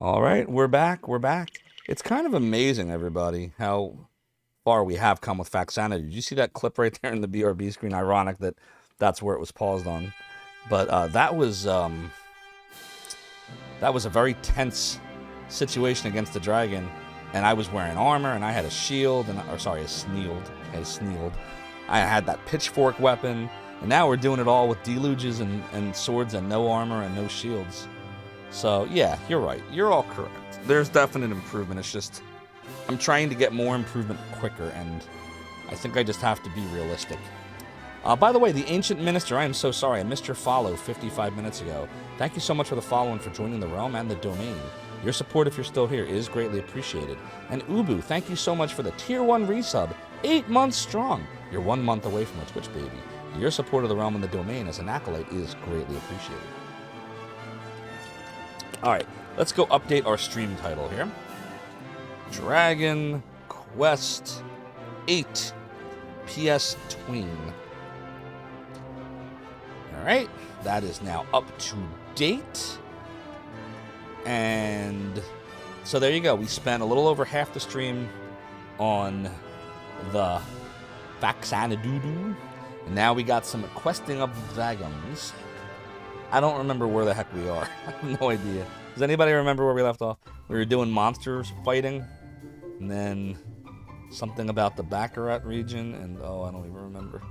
All right, we're back. We're back. It's kind of amazing, everybody, how far we have come with Faxanity. Did you see that clip right there in the BRB screen? Ironic that that's where it was paused on. But that was a very tense situation against the dragon, and I was wearing armor, and I had a shield, or sorry, a snealed. I had a snealed. I had that pitchfork weapon, and now we're doing it all with deluges and swords and no armor and no shields. So yeah, you're right. You're all correct. There's definite improvement. It's just I'm trying to get more improvement quicker, and I think I just have to be realistic. By the way, the Ancient Minister, I am so sorry. I missed your follow 55 minutes ago. Thank you so much for the follow and for joining the realm and the domain. Your support, if you're still here, is greatly appreciated. And Ubu, thank you so much for the Tier 1 resub. 8 months strong. You're 1 month away from a Twitch baby. Your support of the realm and the domain as an acolyte is greatly appreciated. Alright, let's go update our stream title here. Dragon Quest 8 PS Tween. Alright, that is now up to date. And so there you go. We spent a little over half the stream on the Faxanadoodoo. And now we got some questing of the dragons. I don't remember where the heck we are. I have no idea. Does anybody remember where we left off? We were doing monsters fighting. And then something about the Baccarat region. And oh, I don't even remember.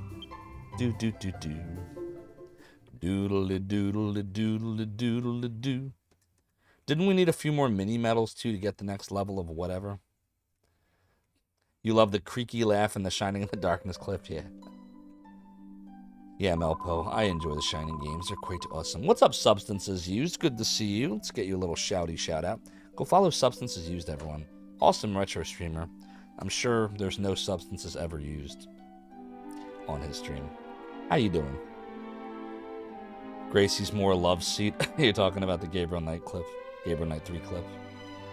Do-do-do-do. Doodle-a-doodle-a-doodle-a-doodle-a-doo. Didn't we need a few more mini medals too to get the next level of whatever? You love the creaky laugh and the shining in the darkness clip, yeah. Yeah, Melpo, I enjoy the Shining games. They're quite awesome. What's up, Substances Used? Good to see you. Let's get you a little shouty shout out. Go follow Substances Used, everyone. Awesome retro streamer. I'm sure there's no substances ever used on his stream. How you doing? Gracie's more love seat. You're talking about the Gabriel Knight clip. Gabriel Knight 3 clip.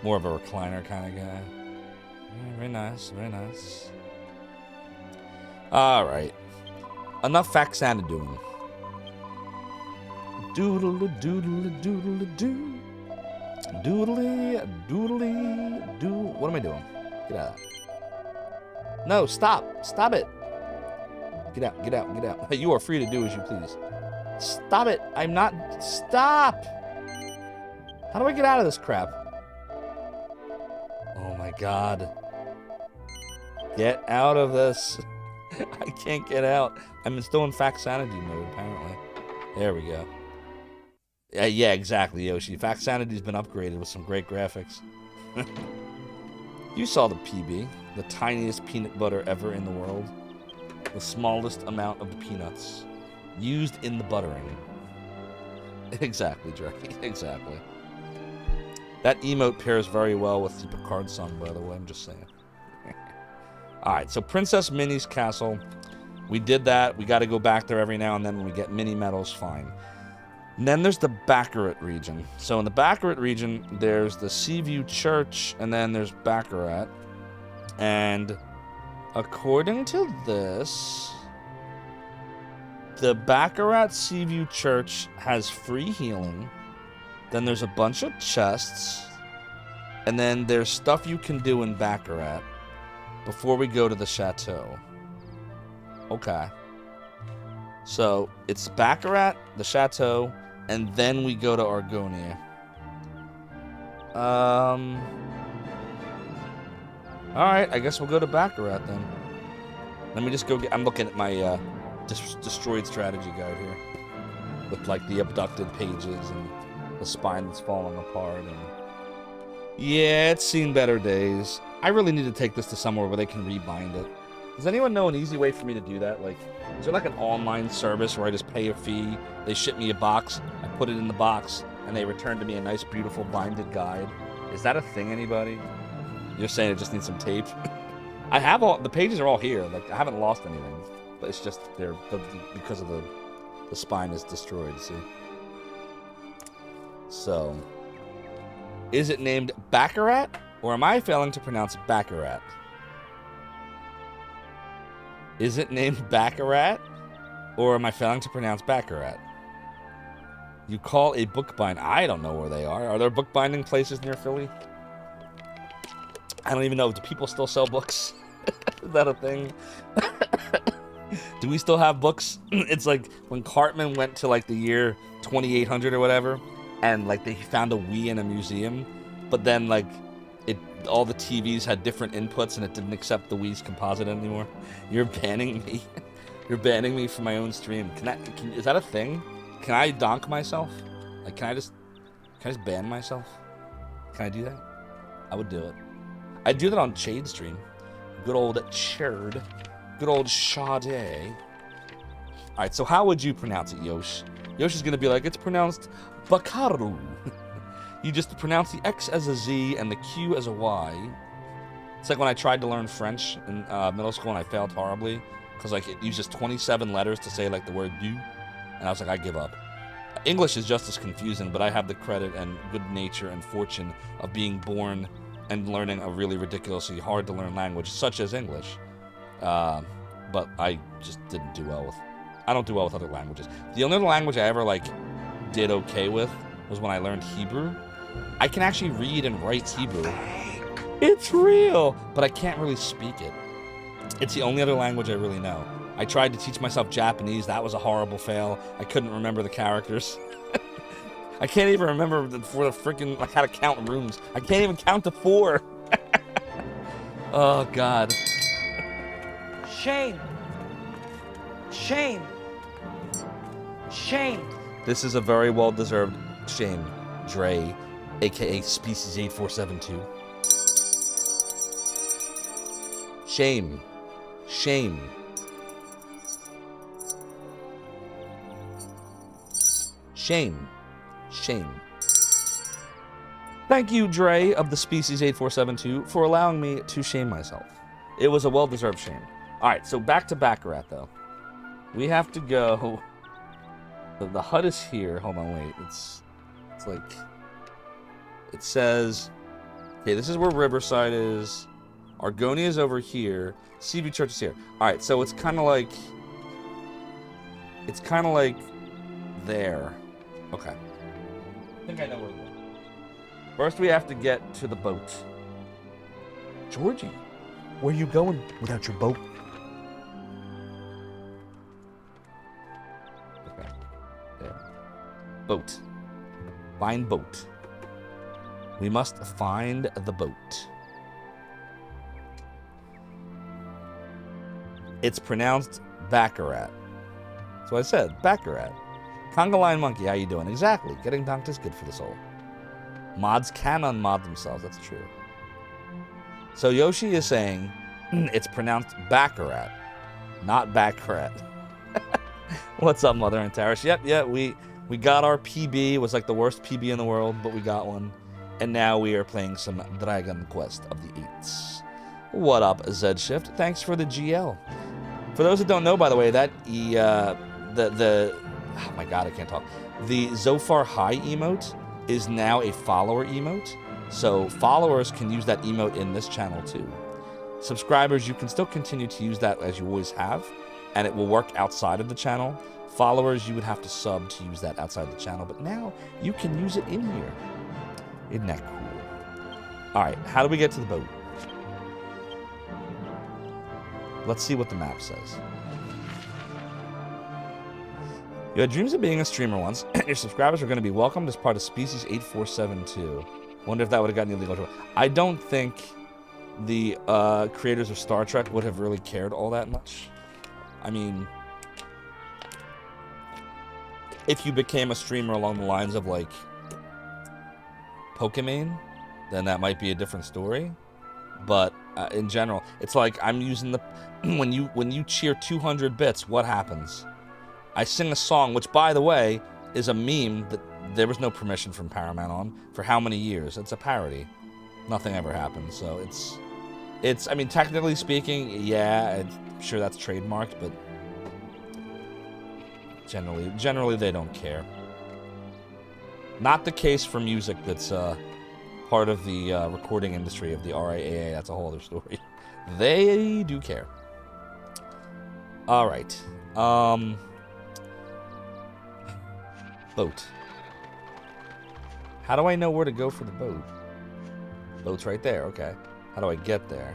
More of a recliner kind of guy. Yeah, very nice, very nice. Alright. Enough Faxanadoodle. Doodle-a-doodle-a-doodle-a-doo. Doodly-a-doodly-doo. What am I doing? Get out. No, stop. Stop it. Get out, get out, get out. You are free to do as you please. Stop it. I'm not... Stop! How do I get out of this crap? Oh my god. Get out of this. I can't get out. I'm still in Faxanity mode, apparently. There we go. Yeah, exactly, Yoshi. Faxanity's been upgraded with some great graphics. You saw the PB. The tiniest peanut butter ever in the world. The smallest amount of the peanuts used in the buttering. Exactly, Drake. Exactly. That emote pairs very well with the Picard song, by the way. I'm just saying. Alright, so Princess Minnie's castle. We did that. We got to go back there every now and then when we get mini medals. Fine. And then there's the Baccarat region. So in the Baccarat region, there's the Seaview Church, and then there's Baccarat. And according to this, the Baccarat Seaview Church has free healing. Then there's a bunch of chests. And then there's stuff you can do in Baccarat before we go to the chateau. Okay. So it's Baccarat, the chateau, and then we go to Argonia. Alright, I guess we'll go to Baccarat then. Let me just go get... I'm looking at my destroyed strategy guide here. With like the abducted pages and the spine that's falling apart. And yeah, it's seen better days. I really need to take this to somewhere where they can rebind it. Does anyone know an easy way for me to do that? Like, is there like an online service where I just pay a fee, they ship me a box, I put it in the box, and they return to me a nice, beautiful, binded guide? Is that a thing, anybody? You're saying it just needs some tape? I have all, the pages are all here. Like, I haven't lost anything. But it's just, they're, because of the spine is destroyed, see? So, is it named Baccarat? Or am I failing to pronounce Baccarat? Is it named Baccarat? Or am I failing to pronounce Baccarat? You call a bookbind. I don't know where they are. Are there bookbinding places near Philly? I don't even know. Do people still sell books? Is that a thing? Do we still have books? It's like when Cartman went to like the year 2800 or whatever, and like they found a Wii in a museum, but then like all the TVs had different inputs and it didn't accept the Wii's composite anymore. You're banning me. You're banning me from my own stream. Is that a thing? Can I donk myself? Like, can I just ban myself? Can I do that? I would do it. I'd do that on Chade's stream. Good old Cherd. Good old Sade. Alright, so how would you pronounce it, Yosh? Yosh is gonna be like, it's pronounced Bakaru. You just pronounce the X as a Z and the Q as a Y. It's like when I tried to learn French in middle school and I failed horribly. Because like it uses 27 letters to say like the word du. And I was like, I give up. English is just as confusing, but I have the credit and good nature and fortune of being born and learning a really ridiculously hard to learn language, such as English. But I just didn't do well with... I don't do well with other languages. The only other language I ever like did okay with was when I learned Hebrew. I can actually read and write Hebrew. It's real! But I can't really speak it. It's the only other language I really know. I tried to teach myself Japanese. That was a horrible fail. I couldn't remember the characters. I can't even remember for the freaking like how to count rooms. I can't even count to 4. Oh God. Shame. Shame. Shame. This is a very well-deserved shame, Dre, aka Species 8472. Shame. Shame. Shame. Shame. Thank you, Dre of the Species 8472, for allowing me to shame myself. It was a well-deserved shame. Alright, so back to Baccarat, though. We have to go... The hut is here. Hold on, wait. It's like... It says... Okay, this is where Riverside is. Argonia is over here. Seaview Church is here. Alright, so it's kind of like... It's kind of like... There. Okay. I think I know where we're going. First, we have to get to the boat. Georgie, where are you going without your boat? Okay. There. Boat. Find boat. We must find the boat. It's pronounced Baccarat. That's what I said. Baccarat. Conga Line Monkey, how you doing? Exactly. Getting donked is good for the soul. Mods can unmod themselves. That's true. So Yoshi is saying it's pronounced Baccarat, not Baccarat. What's up, Mother and Tarish? Yep, we got our PB. It was like the worst PB in the world, but we got one. And now we are playing some Dragon Quest of the Eights. What up, Zed Shift? Thanks for the GL. For those that don't know, by the way, that oh my God, I can't talk. The Zophar High emote is now a follower emote. So followers can use that emote in this channel too. Subscribers, you can still continue to use that as you always have, and it will work outside of the channel. Followers, you would have to sub to use that outside the channel, but now you can use it in here. Isn't that cool? All right, how do we get to the boat? Let's see what the map says. You had dreams of being a streamer once. Your subscribers are going to be welcomed as part of Species 8472. Wonder if that would have gotten illegal trouble. I don't think the creators of Star Trek would have really cared all that much. I mean, if you became a streamer along the lines of like Pokemon, then that might be a different story. But in general, it's like I'm using the when you cheer 200 bits, what happens? I sing a song, which by the way is a meme that there was no permission from Paramount on for how many years? It's a parody. Nothing ever happens, so it's. I mean, technically speaking, yeah, I'm sure that's trademarked, but generally they don't care. Not the case for music that's part of the recording industry of the RIAA. That's a whole other story. They do care. All right. Boat. How do I know where to go for the boat? Boat's right there, okay. How do I get there?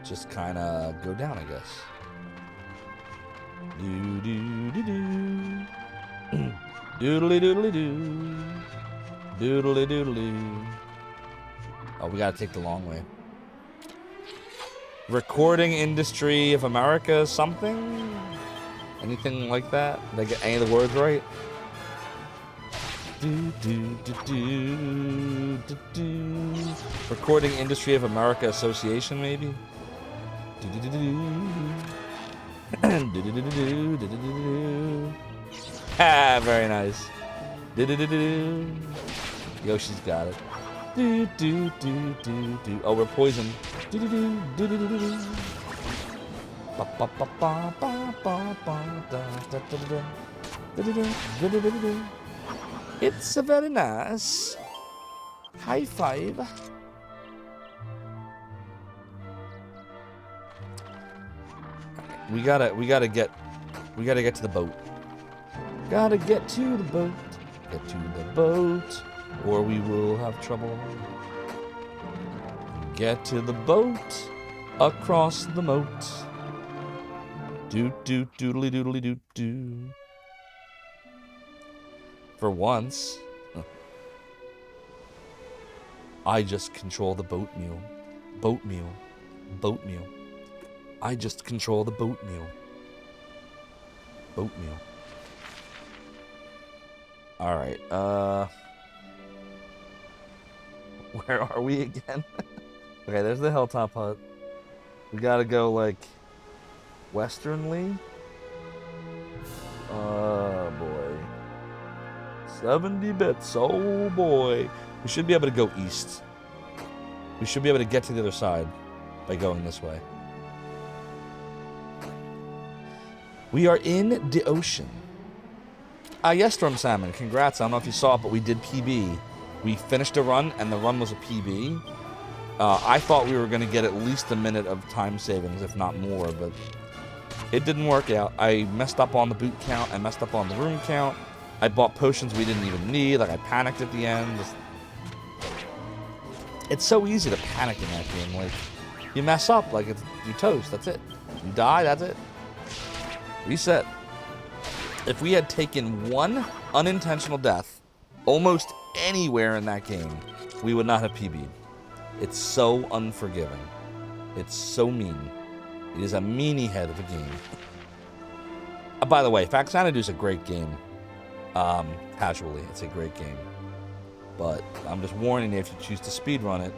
Just kind of go down, I guess. Do do do do. Doodly doodly doo. Doodly doodly. Oh, we gotta take the long way. Recording industry of America, something? Anything like that? Did I get any of the words right? Do, do, do, do, do, do. Recording Industry of America Association, maybe? Do, do, do, do, do, do, do, do, do, do, do. Ah, very nice. Do, do, do, do. Yoshi's got it. Do, do, do, do, do. Oh, we're poisoned. Do, do, do, do, do, do, do. Ba, ba, ba, ba, ba, ba, ba, da, da, da, da. Do, do, do, do, do, do, do. It's a very nice. High five. We gotta get to the boat. Gotta get to the boat. Get to the boat, or we will have trouble. Get to the boat, across the moat. Doot doot doodly doodly doot doo. For once, I just control the boat mule. Boat mule. Boat mule. I just control the boat mule. Boat mule. Alright, where are we again? Okay, there's the hilltop hut. We gotta go, like, westernly. Oh, boy. 70 bits, oh boy. We should be able to go east. We should be able to get to the other side by going this way. We are in the ocean. Yes, Storm Salmon, congrats. I don't know if you saw it, but we did PB. We finished a run, and the run was a PB. I thought we were going to get at least a minute of time savings, if not more, but it didn't work out. I messed up on the boot count. I messed up on the room count. I bought potions we didn't even need. Like, I panicked at the end. It's so easy to panic in that game. Like, you mess up, like, you toast. That's it. You die, that's it. Reset. If we had taken one unintentional death almost anywhere in that game, we would not have PB'd. It's so unforgiving. It's so mean. It is a meanie head of a game. By the way, Faxanadu is a great game. Casually, it's a great game. But I'm just warning you, if you choose to speedrun it,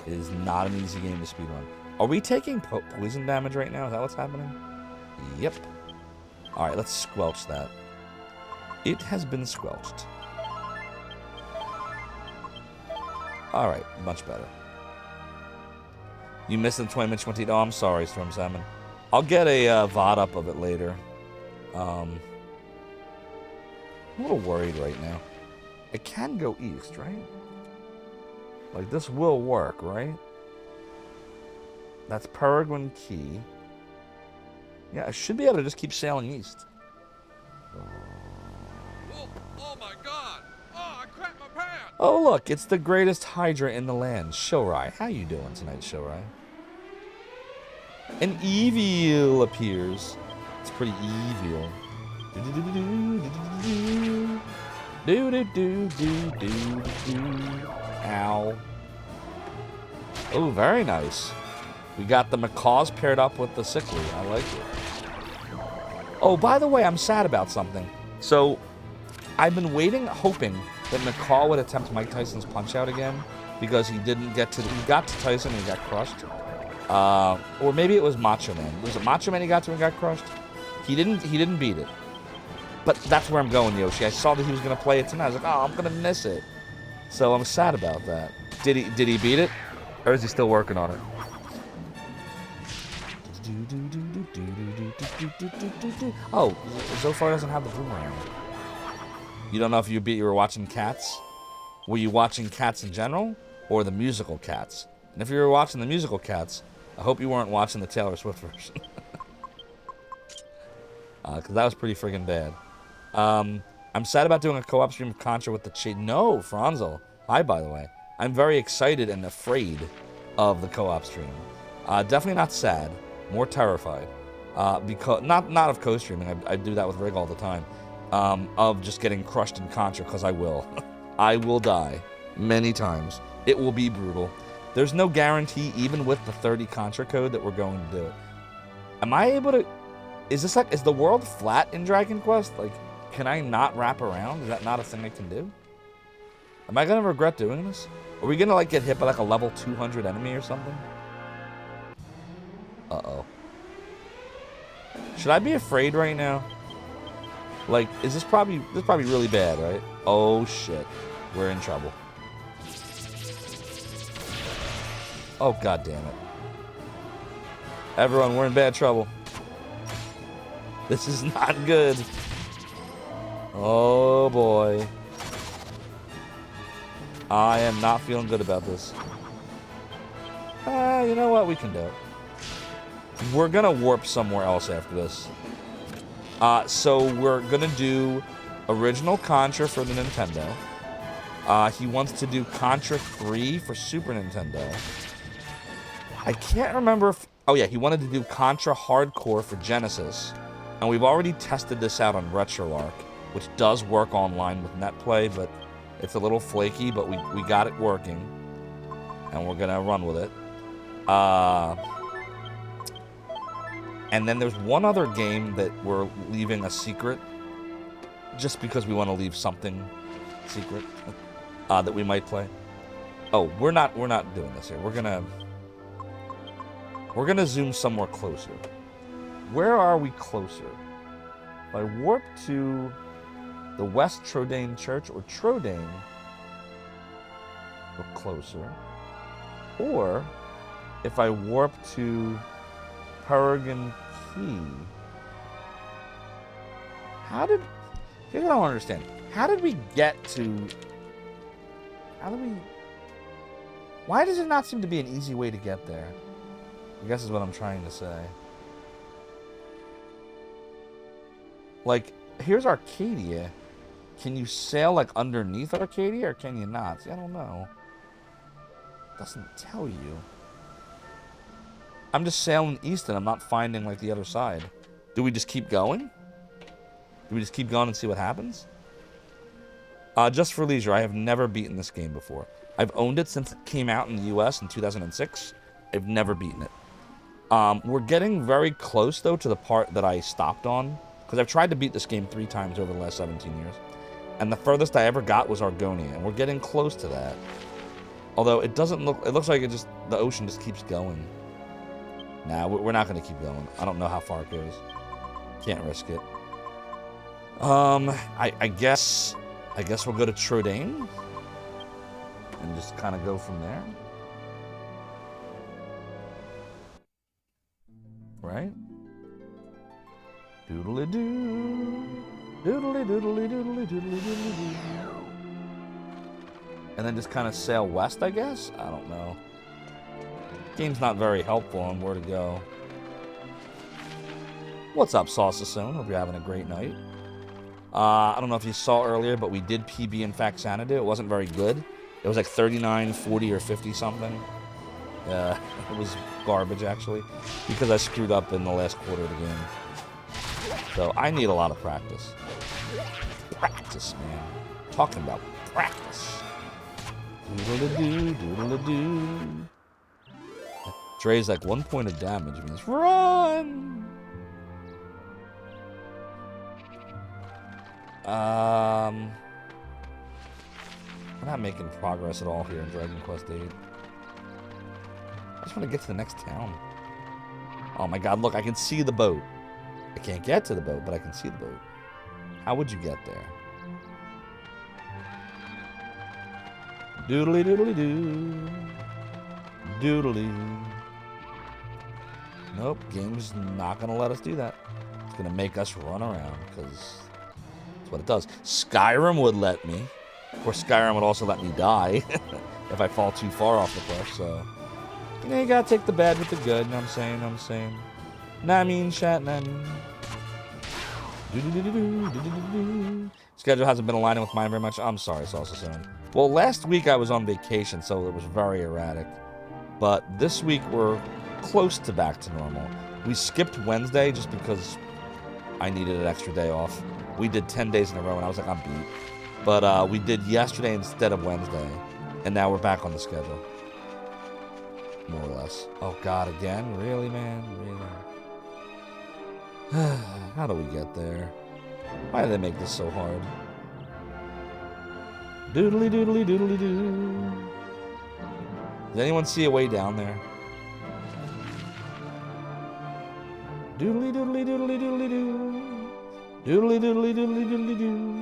it is not an easy game to speedrun. Are we taking poison damage right now? Is that what's happening? Yep. Alright, let's squelch that. It has been squelched. Alright, much better. You missed the 20-minute 20. Oh, I'm sorry, Storm Salmon. I'll get a VOD up of it later. I'm a little worried right now. It can go east, right? Like, this will work, right? That's Peregrine Key. Yeah, I should be able to just keep sailing east. Oh my god! Oh, I cracked my pants! Oh, look, it's the greatest Hydra in the land. Shorai. How you doing tonight, Shorai? An evil appears. It's pretty evil. Ow. Oh, very nice. We got the macaws paired up with the sickly. I like it. Oh, by the way, I'm sad about something. So, I've been waiting, hoping that Macaw would attempt Mike Tyson's Punch-Out again, because he didn't get to... He got to Tyson and he got crushed. Or maybe it was Macho Man. Was it Macho Man he got to and got crushed? He didn't beat it. But that's where I'm going, Yoshi. I saw that he was going to play it tonight. I was like, oh, I'm going to miss it. So I'm sad about that. Did he beat it? Or is he still working on it? Oh, Zophar doesn't have the boomerang. You don't know if you were watching Cats? Were you watching Cats in general? Or the musical Cats? And if you were watching the musical Cats, I hope you weren't watching the Taylor Swift version. Because that was pretty friggin' bad. I'm sad about doing a co-op stream of Contra with the cheat. No, Franzo. Hi, by the way. I'm very excited and afraid of the co-op stream. Definitely not sad. More terrified. Because not of co-streaming. I do that with Rig all the time. Of just getting crushed in Contra, because I will. I will die many times. It will be brutal. There's no guarantee, even with the 30 Contra code, that we're going to do it. Am I able to... Is the world flat in Dragon Quest? Like, can I not wrap around? Is that not a thing I can do? Am I going to regret doing this? Are we going to, like, get hit by, like, a level 200 enemy or something? Uh-oh. Should I be afraid right now? Like, this is probably really bad, right? Oh, shit. We're in trouble. Oh, god damn it. Everyone, we're in bad trouble. This is not good. Oh, boy. I am not feeling good about this. You know what? We can do it. We're gonna warp somewhere else after this. So we're gonna do original Contra for the Nintendo. He wants to do Contra 3 for Super Nintendo. I can't remember if... Oh yeah, he wanted to do Contra Hardcore for Genesis. And we've already tested this out on RetroArch, which does work online with NetPlay, but it's a little flaky, but we got it working. And we're gonna run with it. And then there's one other game that we're leaving a secret, just because we want to leave something secret that we might play. Oh, we're not doing this here. We're gonna zoom somewhere closer. Where are we closer? If I warp to the West Trodane Church or Trodane, we're closer. Or if I warp to Peregrine Key. Here's what I don't understand. How did we get to... Why does it not seem to be an easy way to get there? I guess is what I'm trying to say. Like, here's Arcadia. Can you sail, like, underneath Arcadia, or can you not? See, I don't know. It doesn't tell you. I'm just sailing east and I'm not finding, like, the other side. Do we just keep going? Do we just keep going and see what happens? Just for leisure, I have never beaten this game before. I've owned it since it came out in the US in 2006. I've never beaten it. We're getting very close, though, to the part that I stopped on. Because I've tried to beat this game 3 times over the last 17 years. And the furthest I ever got was Argonia. And we're getting close to that. Although it doesn't look... It looks like the ocean just keeps going. Nah, we're not going to keep going. I don't know how far it goes. Can't risk it. I guess we'll go to Trodane. And just kind of go from there. Right? Doodly-doo. Doodly-doodly-doodly-doodly-doodly-doo. And then just kind of sail west, I guess? I don't know. Game's not very helpful on where to go. What's up, Sauceasone? Hope you're having a great night. I don't know if you saw earlier, but we did PB in Faxanadu. It wasn't very good. It was like 39, 40, or 50 something. Yeah, it was garbage, actually, because I screwed up in the last quarter of the game. So I need a lot of practice. Practice, man. Talking about practice. Doodle-a-doo, doodle-a-doo. Dre's like, 1 point of damage means run! We're not making progress at all here in Dragon Quest VIII. I just want to get to the next town. Oh my god, look, I can see the boat. I can't get to the boat, but I can see the boat. How would you get there? Doodly doodly doo. Doodly. Nope, game's not going to let us do that. It's going to make us run around, because that's what it does. Skyrim would let me. Of course, Skyrim would also let me die if I fall too far off the cliff, so... You know, you gotta take the bad with the good, you know what I'm saying? Nah, I mean, chat, nah, I mean... Schedule hasn't been aligning with mine very much. I'm sorry, Salsa Soon. Well, last week I was on vacation, so it was very erratic. But this week we're close to back to normal. We skipped Wednesday just because I needed an extra day off. We did 10 days in a row, and I was like, I'm beat. But we did yesterday instead of Wednesday, and now we're back on the schedule. More or less. Oh, God, again? Really, man? Really? How do we get there? Why do they make this so hard? Doodly doodly doodly doo. Does anyone see a way down there? Doodly doodly doodly doodly doo. Doodly doodly doodly doodly doo.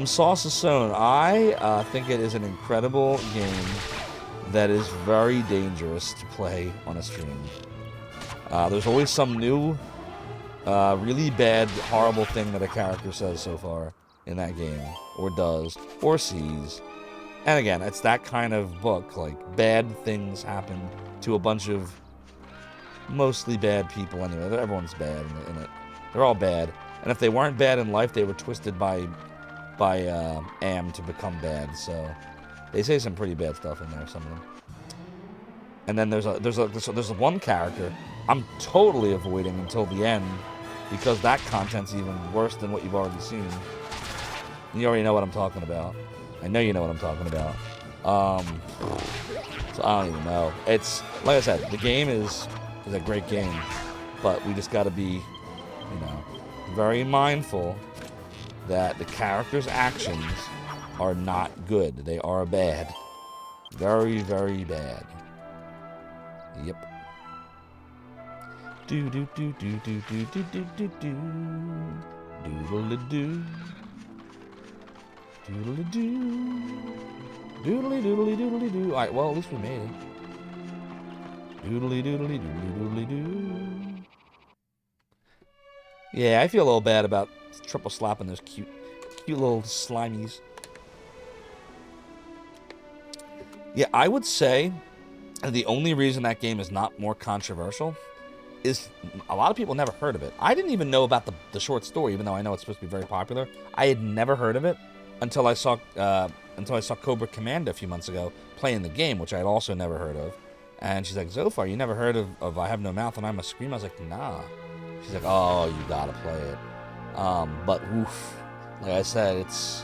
Sauce is Sown. I think it is an incredible game that is very dangerous to play on a stream. There's always some new, really bad, horrible thing that a character says so far in that game, or does, or sees. And again, it's that kind of book, like, bad things happen to a bunch of mostly bad people anyway. Everyone's bad in it. They're all bad. And if they weren't bad in life, they were twisted by Am to become bad. So they say some pretty bad stuff in there, some of them. And then there's one character I'm totally avoiding until the end, because that content's even worse than what you've already seen. You already know what I'm talking about. I know you know what I'm talking about. So I don't even know. It's, like I said, the game is a great game, but we just got to be, very mindful that the character's actions are not good. They are bad. Very, very bad. Yep. Do do do do do do do do do do doodle doo doodle doo doodly doodly doodly doo. All right, well, at least we made it. Doodly doodly doodly doodly doo. Yeah, I feel a little bad about triple slapping those cute little slimies. Yeah, I would say the only reason that game is not more controversial is a lot of people never heard of it. I didn't even know about the short story, even though I know it's supposed to be very popular. I had never heard of it until I saw Cobra Commander a few months ago playing the game, which I had also never heard of. And she's like, Zophar, you never heard of I Have No Mouth and I'm a Scream? I was like, nah. She's like, oh, you gotta play it. But oof, like I said, it's,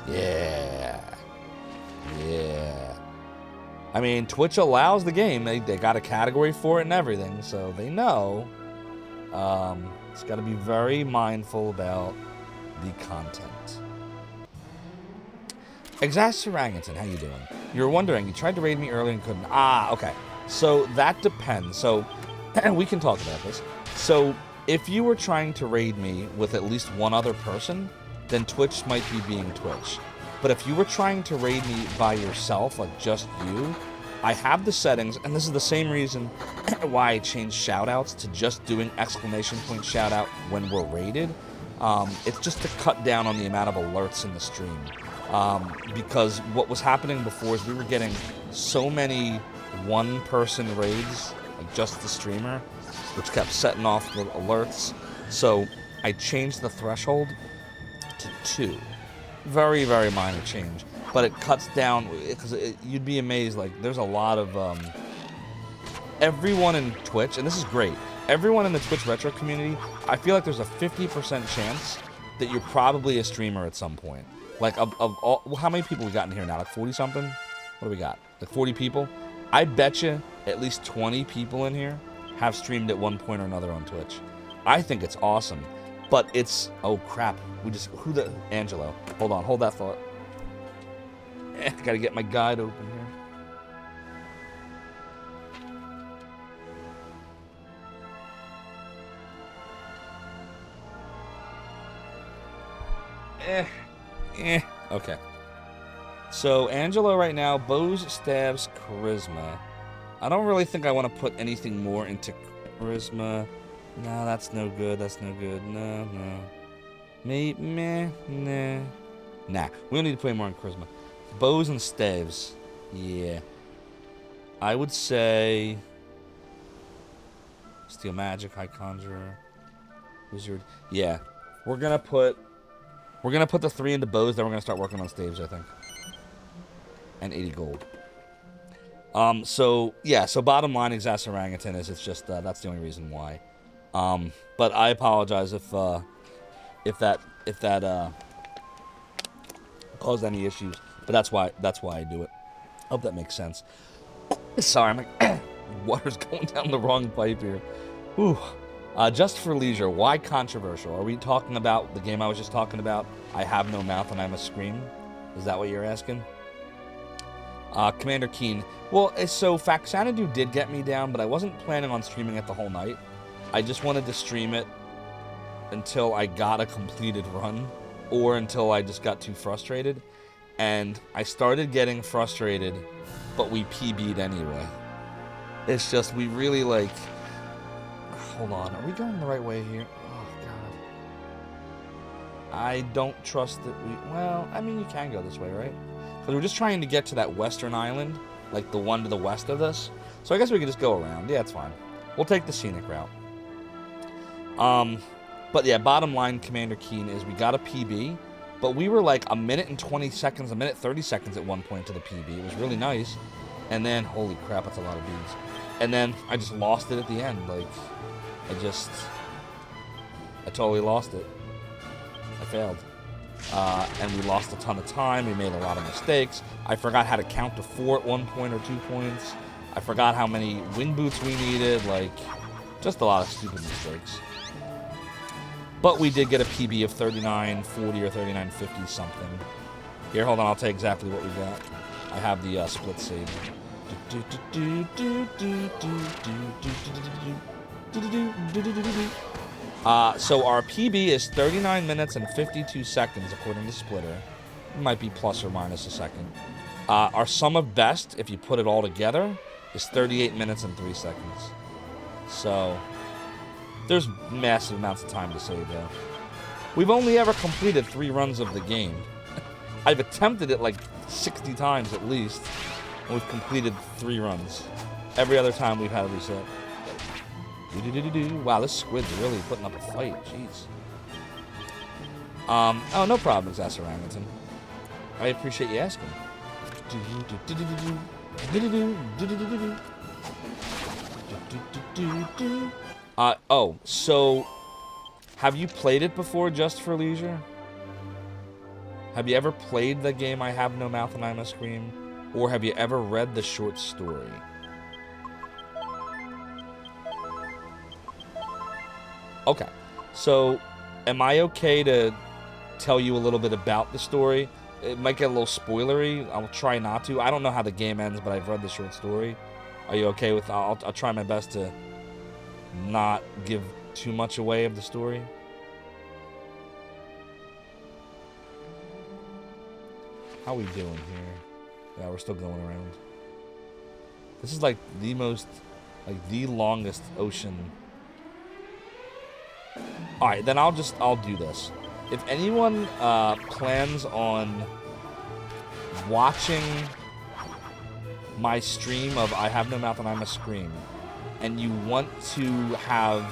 yeah. I mean, Twitch allows the game. They got a category for it and everything, so they know. It's got to be very mindful about the content. Exactsarangaton, how you doing? You were wondering, you tried to raid me earlier and couldn't. Ah, okay. So that depends. So we can talk about this. So if you were trying to raid me with at least one other person, then Twitch might be being Twitch. But if you were trying to raid me by yourself, like just you, I have the settings, and this is the same reason why I changed shoutouts to just doing exclamation point shoutout when we're raided. It's just to cut down on the amount of alerts in the stream. Because what was happening before is we were getting so many one-person raids, like just the streamer, which kept setting off the alerts. So I changed the threshold to 2. Very, very minor change, but it cuts down, because you'd be amazed, like, there's a lot of, everyone in Twitch, and this is great, everyone in the Twitch Retro community, I feel like there's a 50% chance that you're probably a streamer at some point. Like, of all, well, how many people we got in here now, like 40-something? What do we got, like 40 people? I bet you at least 20 people in here have streamed at one point or another on Twitch. I think it's awesome. But it's, oh crap, Angelo, hold on, hold that thought. Gotta get my guide open here. Okay. So, Angelo right now, bows, stabs, charisma. I don't really think I want to put anything more into charisma. No, that's no good. That's no good. No. Nah. Nah, we don't need to play more on charisma. Bows and staves. Yeah. I would say Steal Magic, High Conjurer, Wizard. Yeah, we're gonna put the 3 into bows. Then we're gonna start working on staves, I think. And 80 gold. So yeah. So bottom line, Exas Orangutan is it's just that's the only reason why. But I apologize if that caused any issues. But that's why I do it. Hope that makes sense. Sorry, I'm like, water's going down the wrong pipe here. Whew. Just for leisure, why controversial? Are we talking about the game I was just talking about? I have no mouth and I must scream. Is that what you're asking? Commander Keen. Well, so Faxanadu did get me down, but I wasn't planning on streaming it the whole night. I just wanted to stream it until I got a completed run, or until I just got too frustrated. And I started getting frustrated, but we PB'd anyway. It's just, we really like... Hold on, are we going the right way here? Oh, God. I don't trust that we... Well, I mean, you can go this way, right? Because we're just trying to get to that western island, like the one to the west of this. So I guess we could just go around. Yeah, it's fine. We'll take the scenic route. But yeah, bottom line, Commander Keen, is we got a PB, but we were like a minute and 20 seconds, a minute 30 seconds at one point to the PB. It was really nice. And then, holy crap, that's a lot of beads. And then I just lost it at the end. Like, I totally lost it. I failed. And we lost a ton of time. We made a lot of mistakes. I forgot how to count to 4 at 1 point or 2 points. I forgot how many wind boots we needed. Like, just a lot of stupid mistakes. But we did get a PB of 39.40 or 39.50 something. Here, hold on. I'll tell you exactly what we got. I have the split save. So our PB is 39 minutes and 52 seconds according to Splitter. It might be plus or minus a second. Our sum of best, if you put it all together, is 38 minutes and 3 seconds. So there's massive amounts of time to save though. We've only ever completed 3 runs of the game. I've attempted it like 60 times at least, and we've completed 3 runs. Every other time we've had a reset. Wow, this squid's really putting up a fight. Jeez. Oh, no problem, Exas Orangutan. I appreciate you asking. Oh, so have you played it before just for leisure? Have you ever played the game I Have No Mouth and I Must Scream? Or have you ever read the short story? Okay, so am I okay to tell you a little bit about the story? It might get a little spoilery. I'll try not to. I don't know how the game ends, but I've read the short story. Are you okay with... I'll try my best to not give too much away of the story. How we doing here? Yeah, we're still going around. This is like the most... like the longest ocean... Alright, then I'll do this. If anyone plans on watching my stream of I Have No Mouth and I Must Scream, and you want to have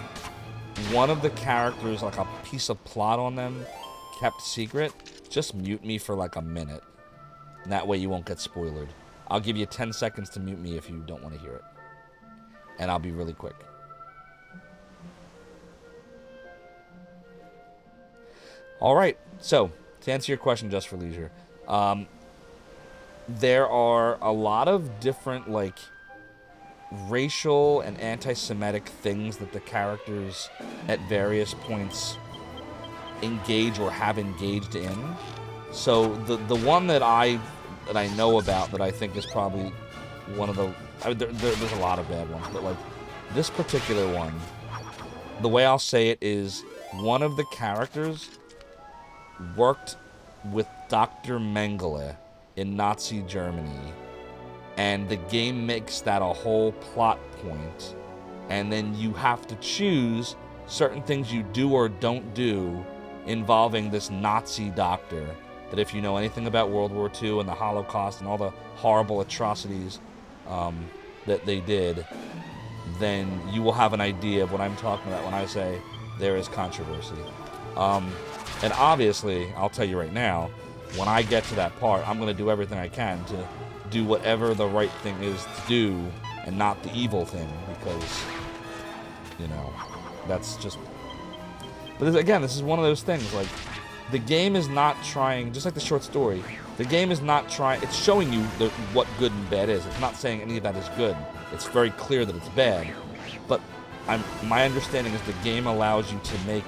one of the characters, like a piece of plot on them, kept secret, just mute me for like a minute. And that way you won't get spoiled. I'll give you 10 seconds to mute me if you don't want to hear it. And I'll be really quick. All right, so to answer your question just for leisure, there are a lot of different like racial and anti-Semitic things that the characters at various points engage or have engaged in. So the one that I know about that I think is probably one of the... there's a lot of bad ones, but like this particular one, the way I'll say it is one of the characters worked with Dr. Mengele in Nazi Germany, and the game makes that a whole plot point, and then you have to choose certain things you do or don't do involving this Nazi doctor that, if you know anything about World War II and the Holocaust and all the horrible atrocities that they did, then you will have an idea of what I'm talking about when I say there is controversy. And obviously, I'll tell you right now, when I get to that part, I'm going to do everything I can to do whatever the right thing is to do and not the evil thing, because, you know, that's just... But again, this is one of those things, like, the game is not trying, just like the short story, the game is not trying, it's showing you what good and bad is. It's not saying any of that is good. It's very clear that it's bad. But my understanding is the game allows you to make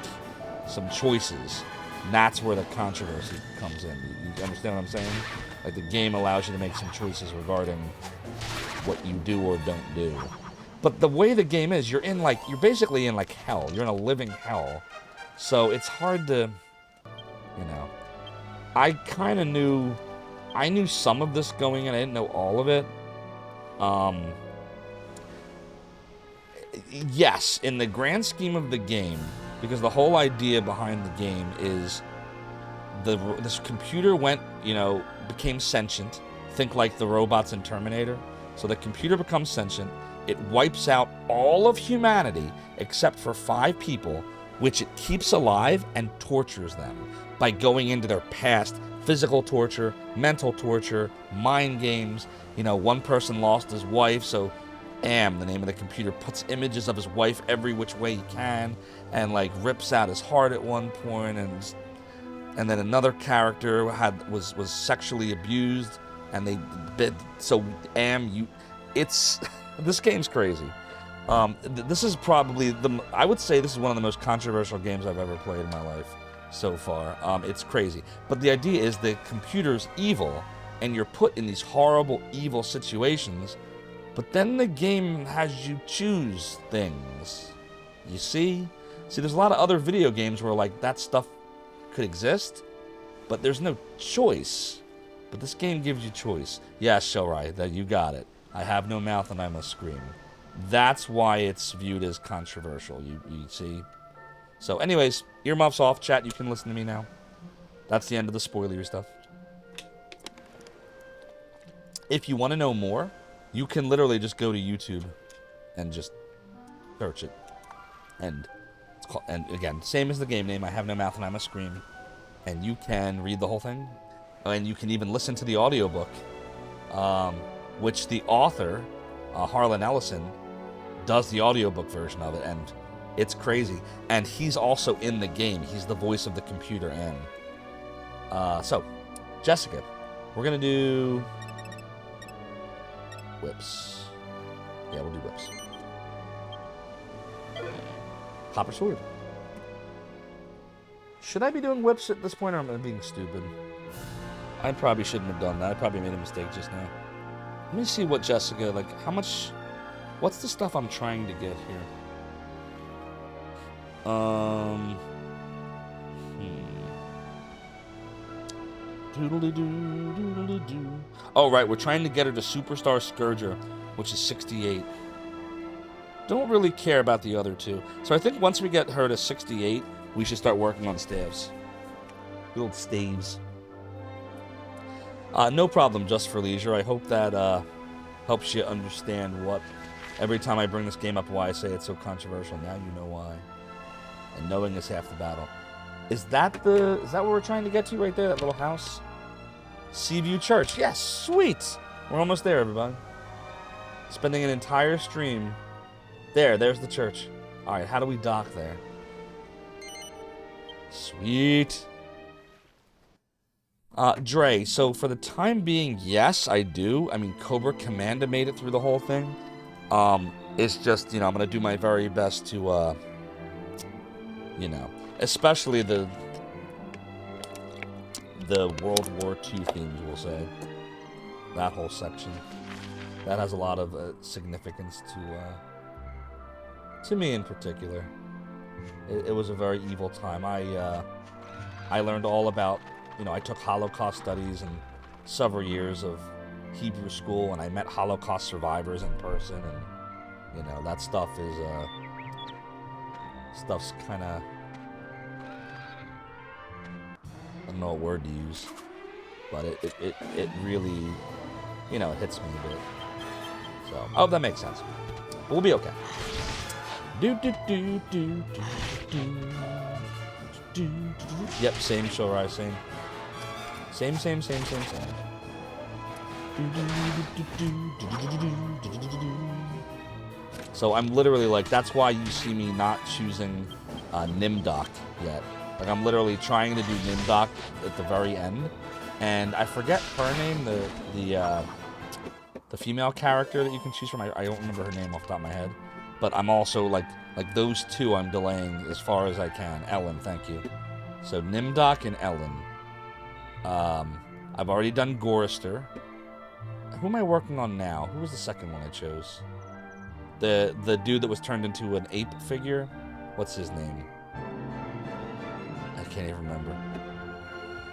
some choices. And that's where the controversy comes in. You understand what I'm saying? Like, the game allows you to make some choices regarding what you do or don't do. But the way the game is, you're basically in, like, hell. You're in a living hell. So it's hard to, you know. I kind of knew some of this going in. I didn't know all of it. Yes, in the grand scheme of the game, because the whole idea behind the game is this computer became sentient. Think like the robots in Terminator. So the computer becomes sentient. It wipes out all of humanity except for 5 people, which it keeps alive and tortures them by going into their past. Physical torture, mental torture, mind games. You know, one person lost his wife, so Am, the name of the computer, puts images of his wife every which way he can, and like rips out his heart at one point, and then another character was sexually abused, and this game's crazy. This is probably I would say this is one of the most controversial games I've ever played in my life so far. It's crazy, but the idea is the computer's evil, and you're put in these horrible, evil situations. But then the game has you choose things. You see? See, there's a lot of other video games where, like, that stuff could exist, but there's no choice. But this game gives you choice. Yes, Shellrai, that you got it. I have no mouth and I must scream. That's why it's viewed as controversial, you see? So, anyways, earmuffs off. Chat, you can listen to me now. That's the end of the spoilery stuff. If you want to know more, you can literally just go to YouTube and just search it. And again, same as the game name, I have no mouth and I must scream. And you can read the whole thing. And you can even listen to the audiobook, which the author, Harlan Ellison, does the audiobook version of it. And it's crazy. And he's also in the game. He's the voice of the computer M. So, Jessica, we're going to do... whips. Yeah, we'll do whips. Copper sword. Should I be doing whips at this point, or am I being stupid? I probably shouldn't have done that. I probably made a mistake just now. Let me see what Jessica, like, how much... What's the stuff I'm trying to get here? Doodly-doo, doodly-doo. Oh, right, we're trying to get her to Superstar Scourger, which is 68. Don't really care about the other two. So I think once we get her to 68, we should start working on staves. Little staves. No problem, Just for Leisure. I hope that helps you understand what... Every time I bring this game up, why I say it's so controversial. Now you know why. And knowing is half the battle. Is that what we're trying to get to right there, that little house? Seaview Church. Yes, sweet. We're almost there, everybody. Spending an entire stream. There's the church. All right, how do we dock there? Sweet. Dre, so for the time being, yes, I do. I mean, Cobra Commander made it through the whole thing. It's just, I'm going to do my very best to, especially the World War II themes, we'll say. That whole section. That has a lot of significance to me in particular. It was a very evil time. I learned all about, I took Holocaust studies and several years of Hebrew school, and I met Holocaust survivors in person, and, that stuff is, stuff's kind of, I don't know what word to use, but it really, it hits me a bit. So, I hope that makes sense. We'll be okay. Do do do do do do do. Yep, same show, right? Same. Same. So I'm literally like, that's why you see me not choosing Nimdoc yet. Like I'm literally trying to do Nimdoc at the very end, and I forget her name, the female character that you can choose from. I don't remember her name off the top of my head, but I'm also like those two I'm delaying as far as I can. Ellen, thank you. So Nimdoc and Ellen. I've already done Gorister. Who am I working on now? Who was the second one I chose? The dude that was turned into an ape figure. What's his name? I can't even remember.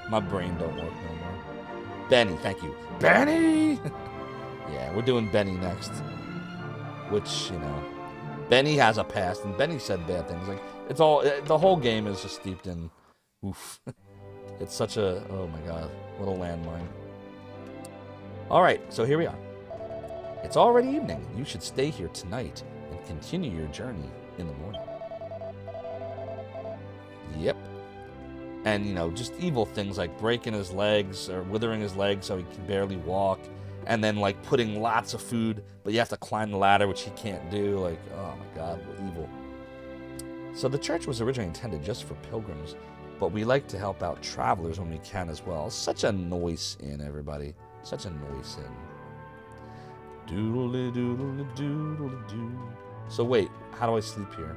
My brain don't work no more. Benny, thank you. Benny! Yeah, we're doing Benny next. Which, you know, Benny has a past, and Benny said bad things. Like, it's all, the whole game is just steeped in, oof. It's such a, oh my god, what a landmine. Alright, so here we are. It's already evening. You should stay here tonight and continue your journey in the morning. Yep. And, you know, just evil things like breaking his legs or withering his legs so he can barely walk. And then, like, putting lots of food, but you have to climb the ladder, which he can't do. Like, oh my god, what evil. So the church was originally intended just for pilgrims, but we like to help out travelers when we can as well. Such a noise in, everybody. Such a noise in. Doodly doodly doodly doo. So wait, how do I sleep here?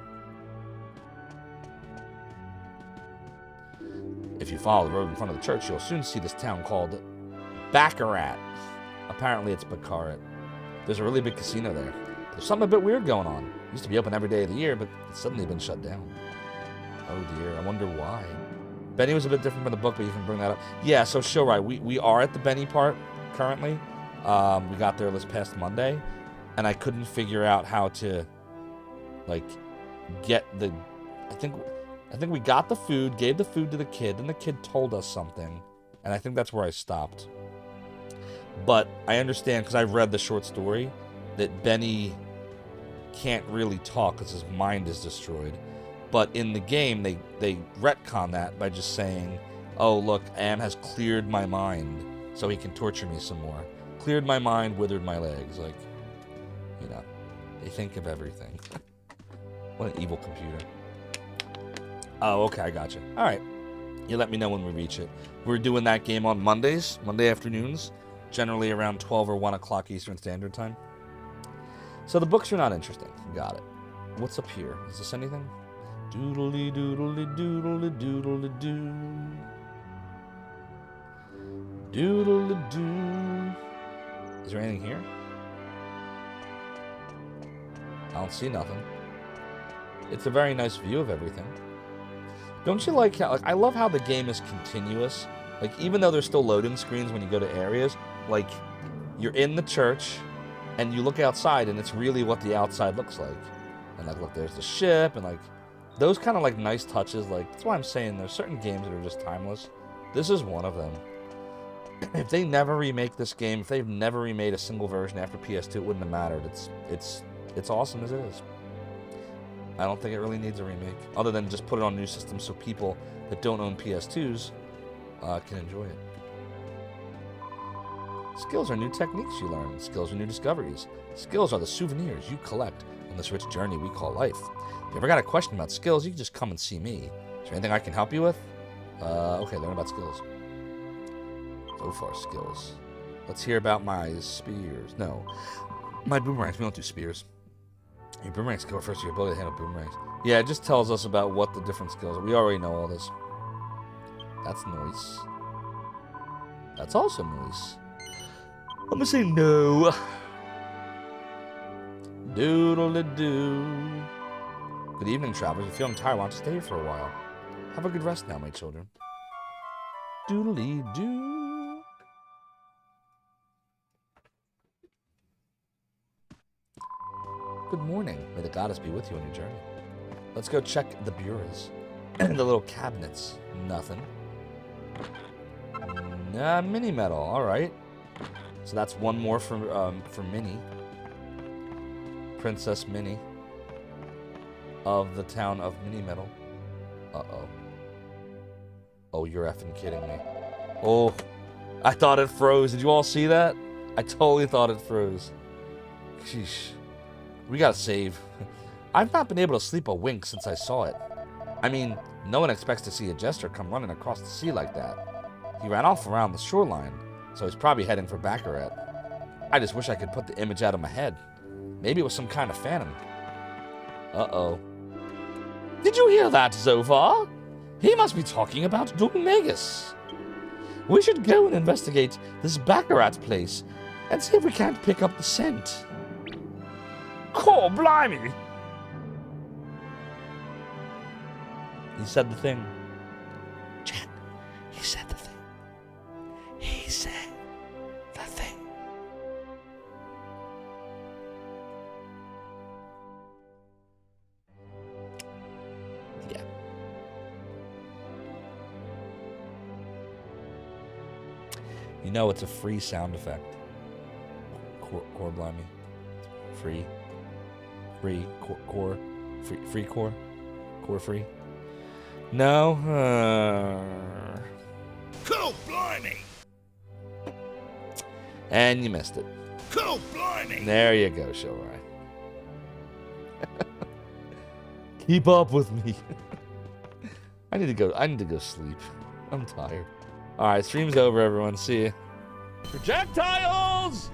If you follow the road in front of the church, you'll soon see this town called Baccarat. Apparently it's Baccarat. There's a really big casino there. There's something a bit weird going on. It used to be open every day of the year, but it's suddenly been shut down. Oh dear, I wonder why. Benny was a bit different from the book, but you can bring that up. Yeah, so Showrite, we are at the Benny part currently. We got there this past Monday, and I couldn't figure out how to, like, get the... I think we got the food, gave the food to the kid, then the kid told us something, and I think that's where I stopped. But I understand, because I've read the short story, that Benny can't really talk because his mind is destroyed. But in the game, they retcon that by just saying, oh, look, Am has cleared my mind, so he can torture me some more. Cleared my mind, withered my legs. Like, you know, they think of everything. What an evil computer. Oh, okay, I gotcha. All right. You let me know when we reach it. We're doing that game on Mondays, Monday afternoons, generally around 12 or 1 o'clock Eastern Standard Time. So the books are not interesting. Got it. What's up here? Is this anything? Doodly doodly doodly doodly doo. Doodly doo. Is there anything here? I don't see nothing. It's a very nice view of everything. Don't you like how, like, I love how the game is continuous. Like, even though there's still loading screens when you go to areas, like, you're in the church, and you look outside, and it's really what the outside looks like. And, like, look, there's the ship, and, like, those kind of, like, nice touches, like, that's why I'm saying there's certain games that are just timeless. This is one of them. If they never remake this game, if they've never remade a single version after PS2, it wouldn't have mattered. It's awesome as it is. I don't think it really needs a remake, other than just put it on new systems so people that don't own PS2s can enjoy it. Skills are new techniques you learn. Skills are new discoveries. Skills are the souvenirs you collect on this rich journey we call life. If you ever got a question about skills, you can just come and see me. Is there anything I can help you with? Okay, learn about skills. Zophar skills. Let's hear about my spears. No. My boomerangs. We don't do spears. Your boomerang skill refers to your ability to handle boomerangs. Yeah, it just tells us about what the different skills are. We already know all this. That's nice. That's also nice. I'm gonna say no. Doodle-doo. Good evening, travelers. If you're feeling tired, why don't you stay here for a while? Have a good rest now, my children. Doodly-doo. Good morning. May the goddess be with you on your journey. Let's go check the bureaus. And the little cabinets. Nothing. Mini medal. Alright. So that's one more for Minnie. Princess Minnie of the town of Mini Metal. Uh-oh. Oh, you're effing kidding me. Oh, I thought it froze. Did you all see that? I totally thought it froze. Sheesh. We gotta save. I've not been able to sleep a wink since I saw it. I mean, no one expects to see a jester come running across the sea like that. He ran off around the shoreline, so he's probably heading for Baccarat. I just wish I could put the image out of my head. Maybe it was some kind of phantom. Uh-oh. Did you hear that, Zophar? He must be talking about Doommagus. We should go and investigate this Baccarat place and see if we can't pick up the scent. Cool, blimey! He said the thing. Chat, he said the thing. He said the thing. Yeah. You know it's a free sound effect. Core blimey. Free. Free. Core. Free core. Core free. No? Cool, blimey! And you missed it. Cool, blimey! There you go, Shilrai. Keep up with me. I need to go sleep. I'm tired. Alright, stream's over, everyone. See ya. Projectiles!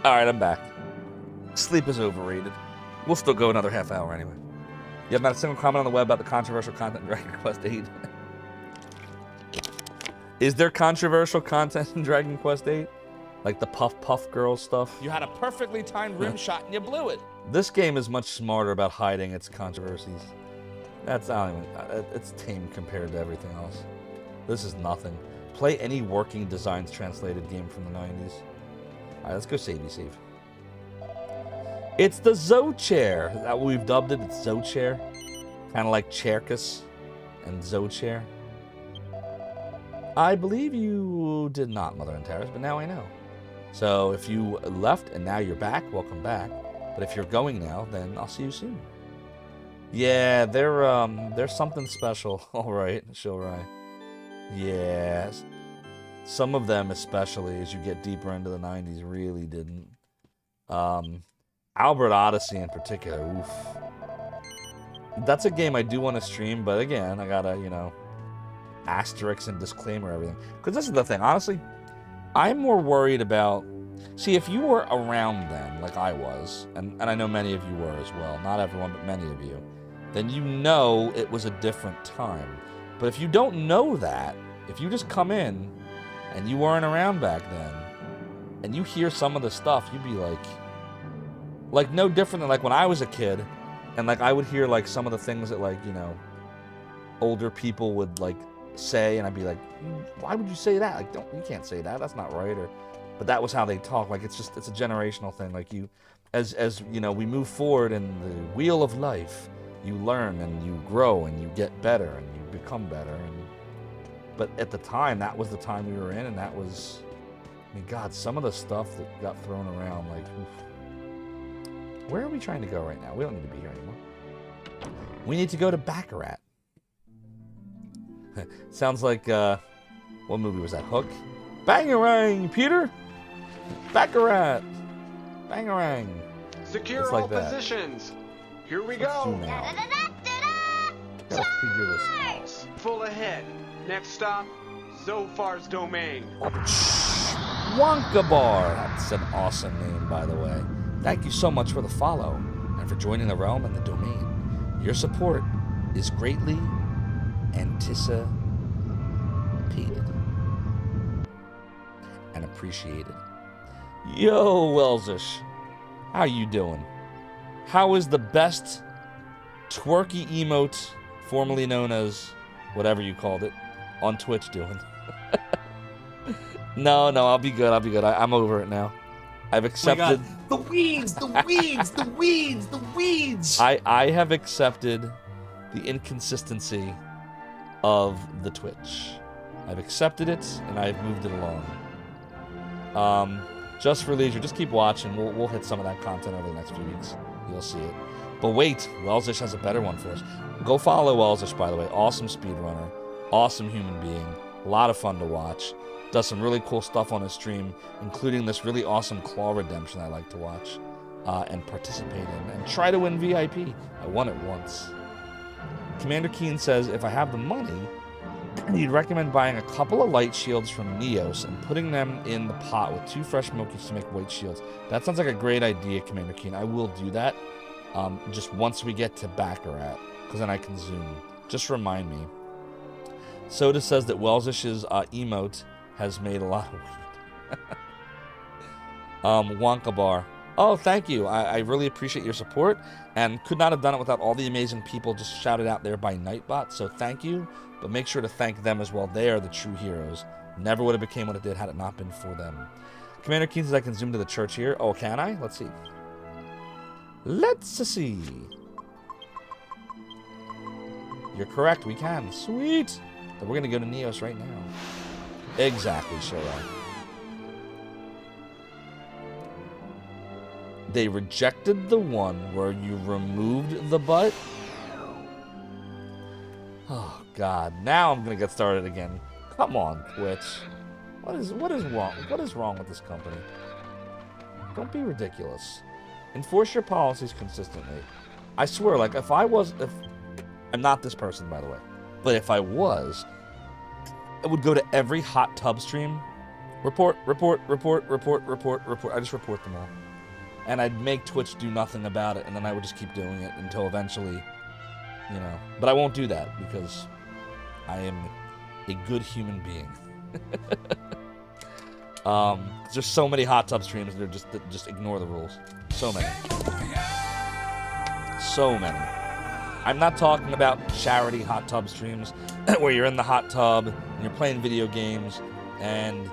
Alright, I'm back. Sleep is overrated. We'll still go another half hour anyway. You have not a single comment on the web about the controversial content in Dragon Quest VIII. Is there controversial content in Dragon Quest VIII? Like the Puff Girl stuff? You had a perfectly timed rim shot and you blew it. This game is much smarter about hiding its controversies. That's not even... It's tame compared to everything else. This is nothing. Play any working designs translated game from the 90s. Alright, let's go savey save. It's the Zochair. Is that what we've dubbed it? It's Zochair. Kind of like Cherkus and Zochair. I believe you did not, Mother and Terrace, but now I know. So if you left and now you're back, welcome back. But if you're going now, then I'll see you soon. Yeah, there's something special. All right, Shilrai. Yes. Some of them, especially as you get deeper into the 90s, really didn't. Albert Odyssey in particular, oof. That's a game I do want to stream, but again, I gotta, you know, asterisk and disclaimer everything. Because this is the thing, honestly, I'm more worried about... See, if you were around then, like I was, and I know many of you were as well, not everyone, but many of you, then you know it was a different time. But if you don't know that, if you just come in and you weren't around back then, and you hear some of the stuff, you'd be like no different than like when I was a kid, and like I would hear like some of the things that like, you know, older people would like say, and I'd be like, why would you say that? Like, you can't say that. That's not right. Or, but that was how they talk. Like it's a generational thing. Like you, as you know, we move forward in the wheel of life, you learn and you grow and you get better and you become better. But at the time, that was the time we were in, and that was, I mean, God, some of the stuff that got thrown around, like, oof. Where are we trying to go right now? We don't need to be here anymore. We need to go to Baccarat. Sounds like, what movie was that? Hook? Bangarang, Peter! Baccarat! Bangarang! Secure It's like all that. Positions. Here we Let's go. zoom out. Gotta figure this out. Full ahead. Next stop, Zophar's domain. Wonka Bar. That's an awesome name, by the way. Thank you so much for the follow and for joining the realm and the domain. Your support is greatly anticipated and appreciated. Yo, Welsish. How you doing? How is the best twerky emote, formerly known as whatever you called it, on Twitch doing? No, I'll be good. I'm over it now. I've accepted. Oh my God. The weeds, the weeds, the weeds, the weeds. I have accepted the inconsistency of the Twitch. I've accepted it and I've moved it along. Just for leisure, just keep watching. We'll hit some of that content over the next few weeks. You'll see it. But wait, Wellsish has a better one for us. Go follow Wellsish, by the way. Awesome speedrunner, awesome human being, a lot of fun to watch. Does some really cool stuff on his stream, including this really awesome claw redemption I like to watch and participate in, and try to win VIP. I won it once. Commander Keen says, if I have the money, he'd recommend buying a couple of light shields from Neos and putting them in the pot with 2 fresh Mokies to make white shields. That sounds like a great idea, Commander Keen. I will do that just once we get to Baccarat, because then I can zoom. Just remind me. Soda says that Wellsish's emote has made a lot of weed. Wonka Bar. Oh, thank you. I really appreciate your support, and could not have done it without all the amazing people just shouted out there by Nightbot, so thank you. But make sure to thank them as well. They are the true heroes. Never would have became what it did had it not been for them. Commander Keen says I can zoom to the church here. Oh, can I? Let's see. Let's see. You're correct. We can. Sweet. But we're going to go to Neos right now. Exactly, Shara. They rejected the one where you removed the butt. Oh God! Now I'm gonna get started again. Come on, Twitch. What is wrong? What is wrong with this company? Don't be ridiculous. Enforce your policies consistently. I swear, like if I'm not this person, by the way, but if I was, I would go to every hot tub stream, report. I just report them all, and I'd make Twitch do nothing about it, and then I would just keep doing it until eventually, you know. But I won't do that because I am a good human being. There's so many hot tub streams that just ignore the rules. So many. So many. I'm not talking about charity hot tub streams where you're in the hot tub and you're playing video games and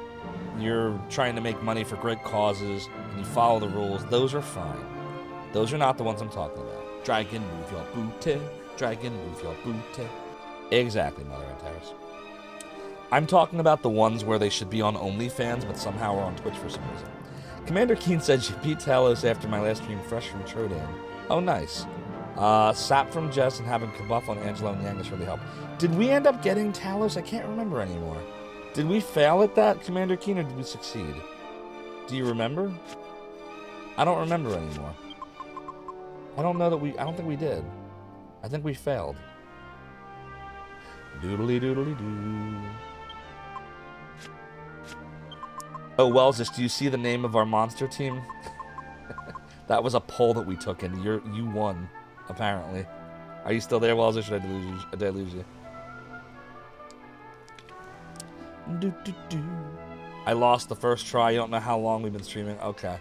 you're trying to make money for great causes and you follow the rules. Those are fine. Those are not the ones I'm talking about. Dragon, move your booty. Dragon, move your booty. Exactly, Mother and Terrace. I'm talking about the ones where they should be on OnlyFans, but somehow are on Twitch for some reason. Commander Keen said you beat Talos after my last stream, fresh from Trodan. Oh, nice. Sap from Jess and having Kabuff on Angelo and Yangus really helped. Did we end up getting Talos? I can't remember anymore. Did we fail at that, Commander Keen, or did we succeed? Do you remember? I don't remember anymore. I don't think we did. I think we failed. Doodly doodly doo. Oh, Wellsish, do you see the name of our monster team? That was a poll that we took, and you won, apparently. Are you still there, Wellsish, or did I lose you? Do, do, do. I lost the first try. You don't know how long we've been streaming? Okay.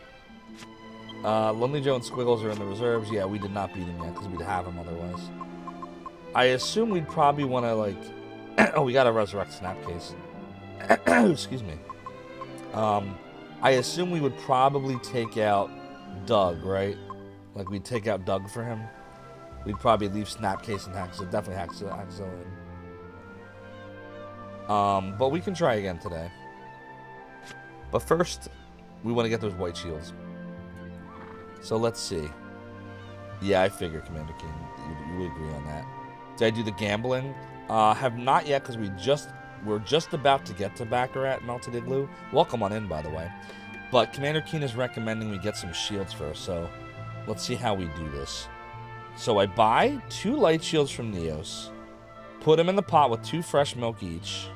Lonely Joe and Squiggles are in the reserves. Yeah, we did not beat him yet, because we'd have him otherwise. I assume we'd probably want to, like... oh, we got to resurrect Snapcase. Excuse me. I assume we would probably take out Doug, right? Like, we'd take out Doug for him. We'd probably leave Snapcase and Haxo. Definitely Haxo in. But we can try again today. But first, we want to get those white shields. So let's see. Yeah, I figure, Commander King. You would agree on that. Did I do the gambling? Have not yet, because we're just about to get to Baccarat Melted Igloo. Welcome on in, by the way. But Commander Keen is recommending we get some shields first, so let's see how we do this. So I buy 2 light shields from Neos, put them in the pot with 2 fresh milk each,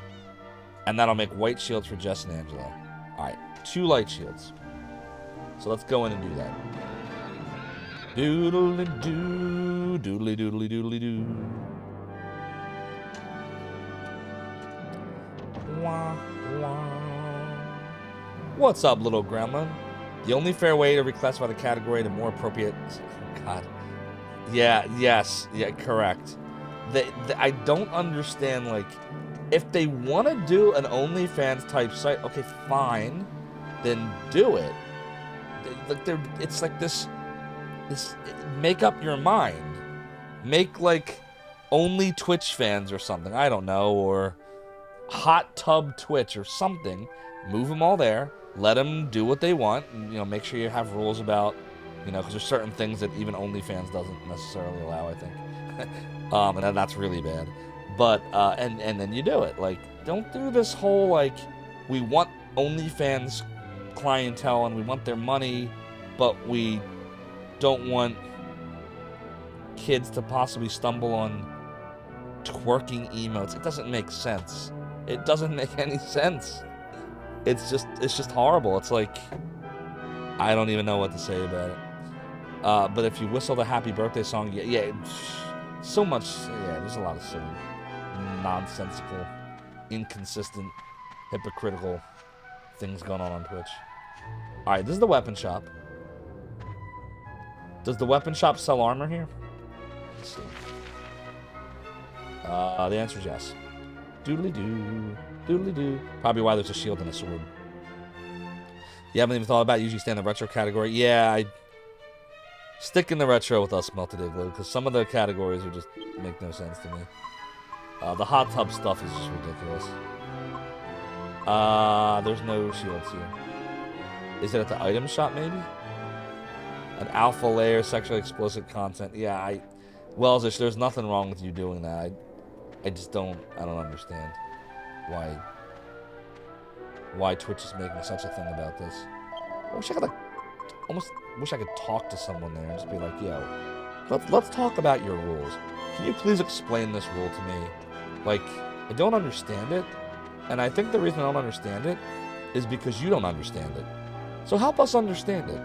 and that'll make white shields for Jess and Angelo. Alright, 2 light shields. So let's go in and do that. Doodly-doo, doodly-doodly-doodly-doo. Wah, wah. What's up, little gremlin? The only fair way to reclassify the category to more appropriate... Oh, God. Yeah, yes. Yeah, correct. I don't understand, like... If they want to do an OnlyFans type site, okay, fine. Then do it. like it's like this. Make up your mind. Make like only Twitch fans or something. I don't know, or hot tub Twitch or something. Move them all there. Let them do what they want. And, make sure you have rules about, because there's certain things that even OnlyFans doesn't necessarily allow, I think. And that's really bad. But and then you do it. Like, don't do this whole like, we want OnlyFans clientele and we want their money, but we don't want kids to possibly stumble on twerking emotes. It doesn't make sense. It doesn't make any sense. It's just horrible. It's like, I don't even know what to say about it. But if you whistle the happy birthday song, yeah, so much, there's a lot of silly, nonsensical, inconsistent, hypocritical things going on Twitch. All right, this is the weapon shop. Does the weapon shop sell armor here? Let's see. The answer is yes. Doodly-doo. Doodly-doo. Probably why there's a shield and a sword. You haven't even thought about it? Usually stay in the retro category. Yeah, I stick in the retro with us, Melted Igloo, because some of the categories would just make no sense to me. The hot tub stuff is just ridiculous. There's no shields here. Is it at the item shop, maybe? An alpha layer, sexually explicit content. Yeah, Wells, there's nothing wrong with you doing that. I don't understand why Twitch is making such a thing about this. I wish I could almost wish I could talk to someone there and just be like, yo, let's talk about your rules. Can you please explain this rule to me? Like, I don't understand it, and I think the reason I don't understand it is because you don't understand it. So help us understand it.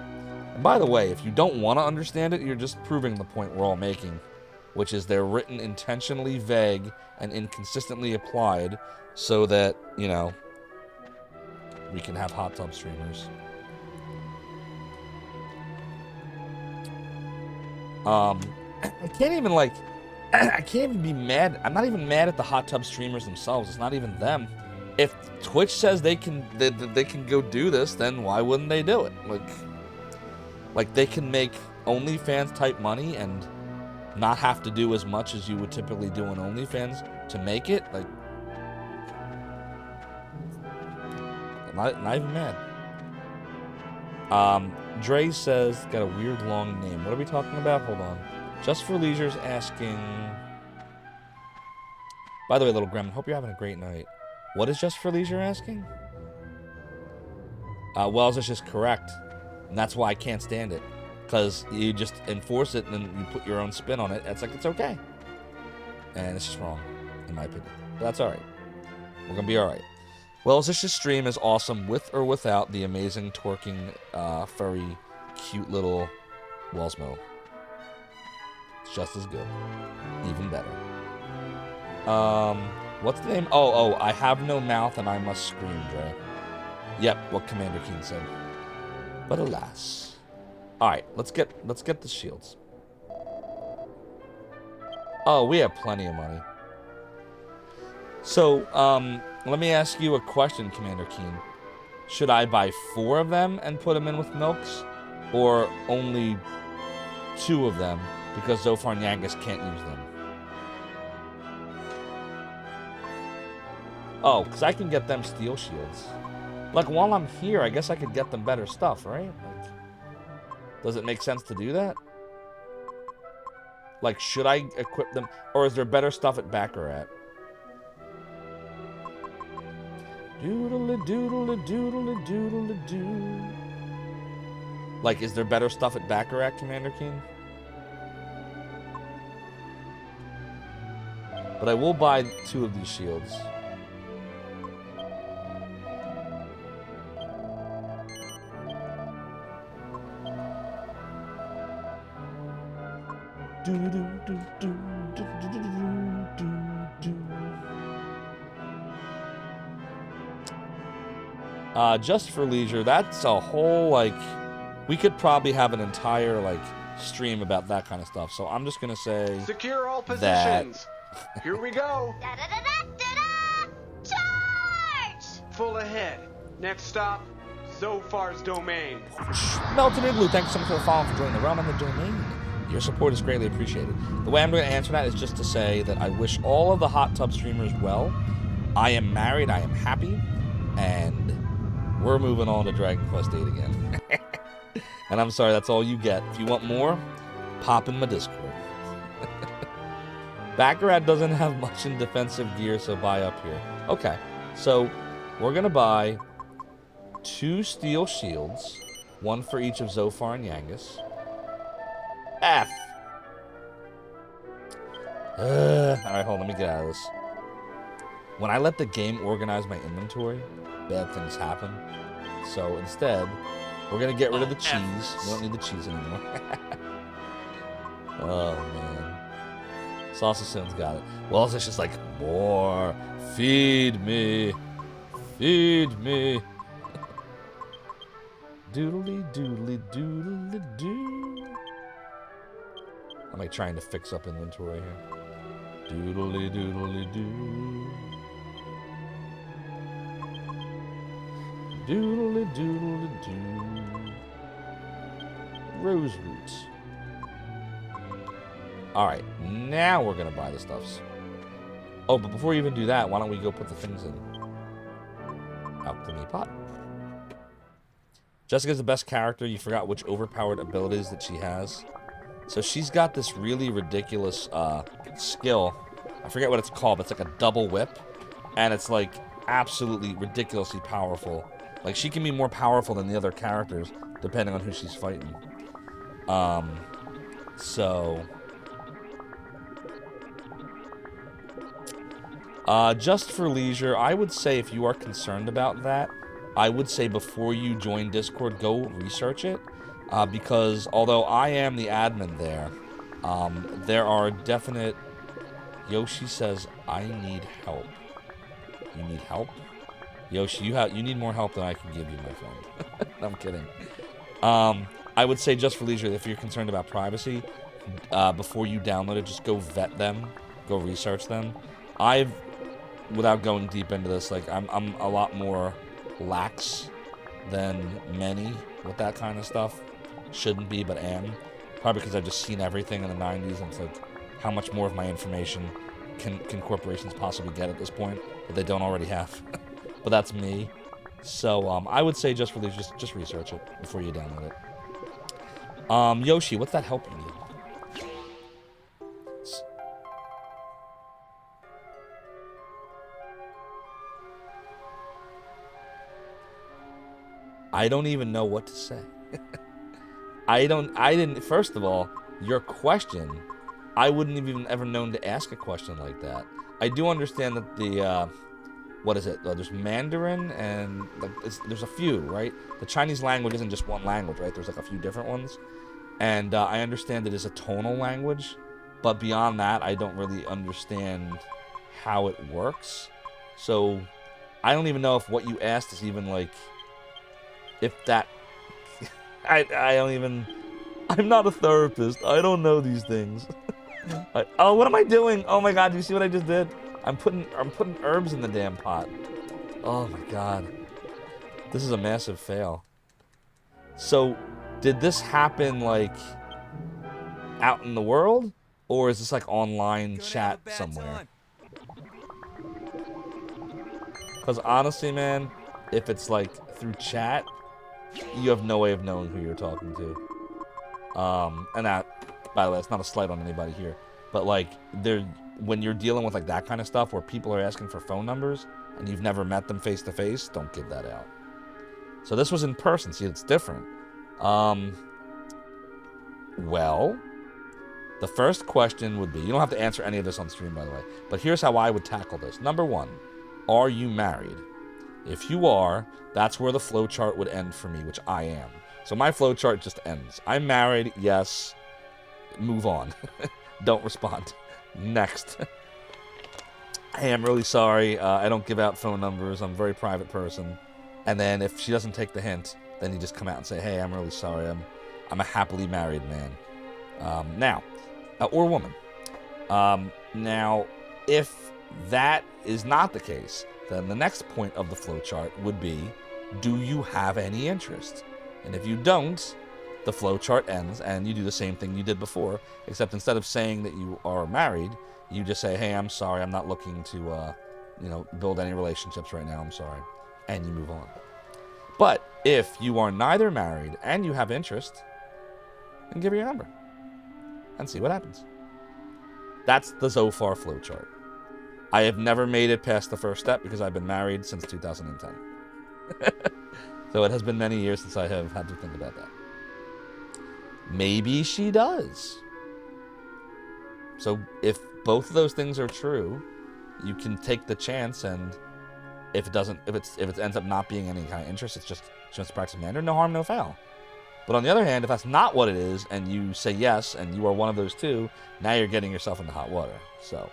And by the way, if you don't want to understand it, you're just proving the point we're all making, which is they're written intentionally vague and inconsistently applied so that, we can have hot tub streamers. I can't even be mad. I'm not even mad at the hot tub streamers themselves. It's not even them. If Twitch says they can go do this, then why wouldn't they do it? Like they can make OnlyFans type money and not have to do as much as you would typically do on OnlyFans to make it. Like, I'm not even mad. Dre says, got a weird long name. What are we talking about? Hold on. Just for Leisure's asking. By the way, little Gremlin, hope you're having a great night. What is Just for Leisure asking? Wells is just correct. And that's why I can't stand it. Because you just enforce it and then you put your own spin on it. It's like, it's okay. And it's just wrong, in my opinion. But that's alright. We're going to be alright. Wells' stream is awesome with or without the amazing twerking, furry, cute little Wellsmo. It's just as good. Even better. What's the name? Oh, I have no mouth and I must scream, Dre. Yep, what Commander Keen said. But alas. Alright, let's get the shields. Oh, we have plenty of money. So, let me ask you a question, Commander Keen. Should I buy 4 of them and put them in with milks? Or only 2 of them because Zophar and Yangus can't use them? Oh, because I can get them steel shields. Like, while I'm here, I guess I could get them better stuff, right? Like, does it make sense to do that? Like, should I equip them? Or is there better stuff at Baccarat? Doodle doodle doodle doodle doo. Like, is there better stuff at Baccarat, Commander King? But I will buy 2 of these shields. Just for leisure, that's a whole, like, we could probably have an entire, like, stream about that kind of stuff. So I'm just gonna say secure all positions. Here we go. Charge! Full ahead. Next stop, Zophar's domain. Melted Igloo, thanks so much for the follow and for joining the realm and the domain. Your support is greatly appreciated. The way I'm going to answer that is just to say that I wish all of the hot tub streamers well. I am married, I am happy, and we're moving on to Dragon Quest VIII again. And I'm sorry, that's all you get. If you want more, pop in my Discord. Baccarat doesn't have much in defensive gear, so buy up here. Okay, so we're going to buy 2 steel shields, 1 for each of Zophar and Yangus. F. Alright, hold on, let me get out of this. When I let the game organize my inventory, bad things happen. So instead, we're going to get rid of the cheese. We don't need the cheese anymore. Oh, man. Sausage Soon's got it. Well, it's just like, more. Feed me. Feed me. Doodly doodly doodly doo. I'm like trying to fix up inventory here. Doodly doodly doo. Doodly doodly doo. Rose roots. Alright, now we're gonna buy the stuffs. Oh, but before you even do that, why don't we go put the things in? Alchemy pot. Jessica's the best character. You forgot which overpowered abilities that she has. So she's got this really ridiculous skill. I forget what it's called, but it's like a double whip. And it's like absolutely ridiculously powerful. Like she can be more powerful than the other characters, depending on who she's fighting. Just for leisure, I would say if you are concerned about that, I would say before you join Discord, go research it. Because although I am the admin there, there are definite... Yoshi says, I need help. You need help? Yoshi, you need more help than I can give you, my friend. I'm kidding. I would say just for leisure, if you're concerned about privacy, before you download it, just go vet them. Go research them. Without going deep into this, like, I'm a lot more lax than many with that kind of stuff. Shouldn't be, but am. Probably because I've just seen everything in the 90s, and it's like, how much more of my information can corporations possibly get at this point that they don't already have? But that's me. So, I would say just for leisure, just research it before you download it. Yoshi, what's that help you need? I don't even know what to say. First of all, your question, I wouldn't have even ever known to ask a question like that. I do understand that the, what is it? There's Mandarin and like there's a few, right? The Chinese language isn't just one language, right? There's like a few different ones. And I understand it is a tonal language, but beyond that, I don't really understand how it works. So I don't even know if what you asked is even like, if that, I don't even, I'm not a therapist. I don't know these things. Oh, what am I doing? Oh my God, do you see what I just did? I'm putting herbs in the damn pot. Oh my God. This is a massive fail. So, did this happen like out in the world? Or is this like online chat somewhere? Because honestly, man, if it's like through chat, you have no way of knowing who you're talking to. And that, by the way, it's not a slight on anybody here, but like, when you're dealing with like that kind of stuff where people are asking for phone numbers and you've never met them face to face, don't give that out. So this was in person. See, it's different. Well, the first question would be, you don't have to answer any of this on stream, by the way, but here's how I would tackle this. Number 1, are you married? If you are, that's where the flowchart would end for me, which I am. So my flowchart just ends. I'm married, yes. Move on. Don't respond. Next. Hey, I'm really sorry. I don't give out phone numbers. I'm a very private person. And then if she doesn't take the hint, then you just come out and say, hey, I'm really sorry. I'm a happily married man. Or woman. Now, if that is not the case, then the next point of the flowchart would be, do you have any interest? And if you don't, the flowchart ends, and you do the same thing you did before, except instead of saying that you are married, you just say, hey, I'm sorry, I'm not looking to, build any relationships right now, I'm sorry. And you move on. But if you are neither married and you have interest, then give her your number and see what happens. That's the Zophar flowchart. I have never made it past the first step because I've been married since 2010. So it has been many years since I have had to think about that. Maybe she does. So if both of those things are true, you can take the chance, and if it ends up not being any kind of interest, it's just she wants to practice Mandarin, no harm, no foul. But on the other hand, if that's not what it is, and you say yes, and you are one of those two, now you're getting yourself into hot water. So,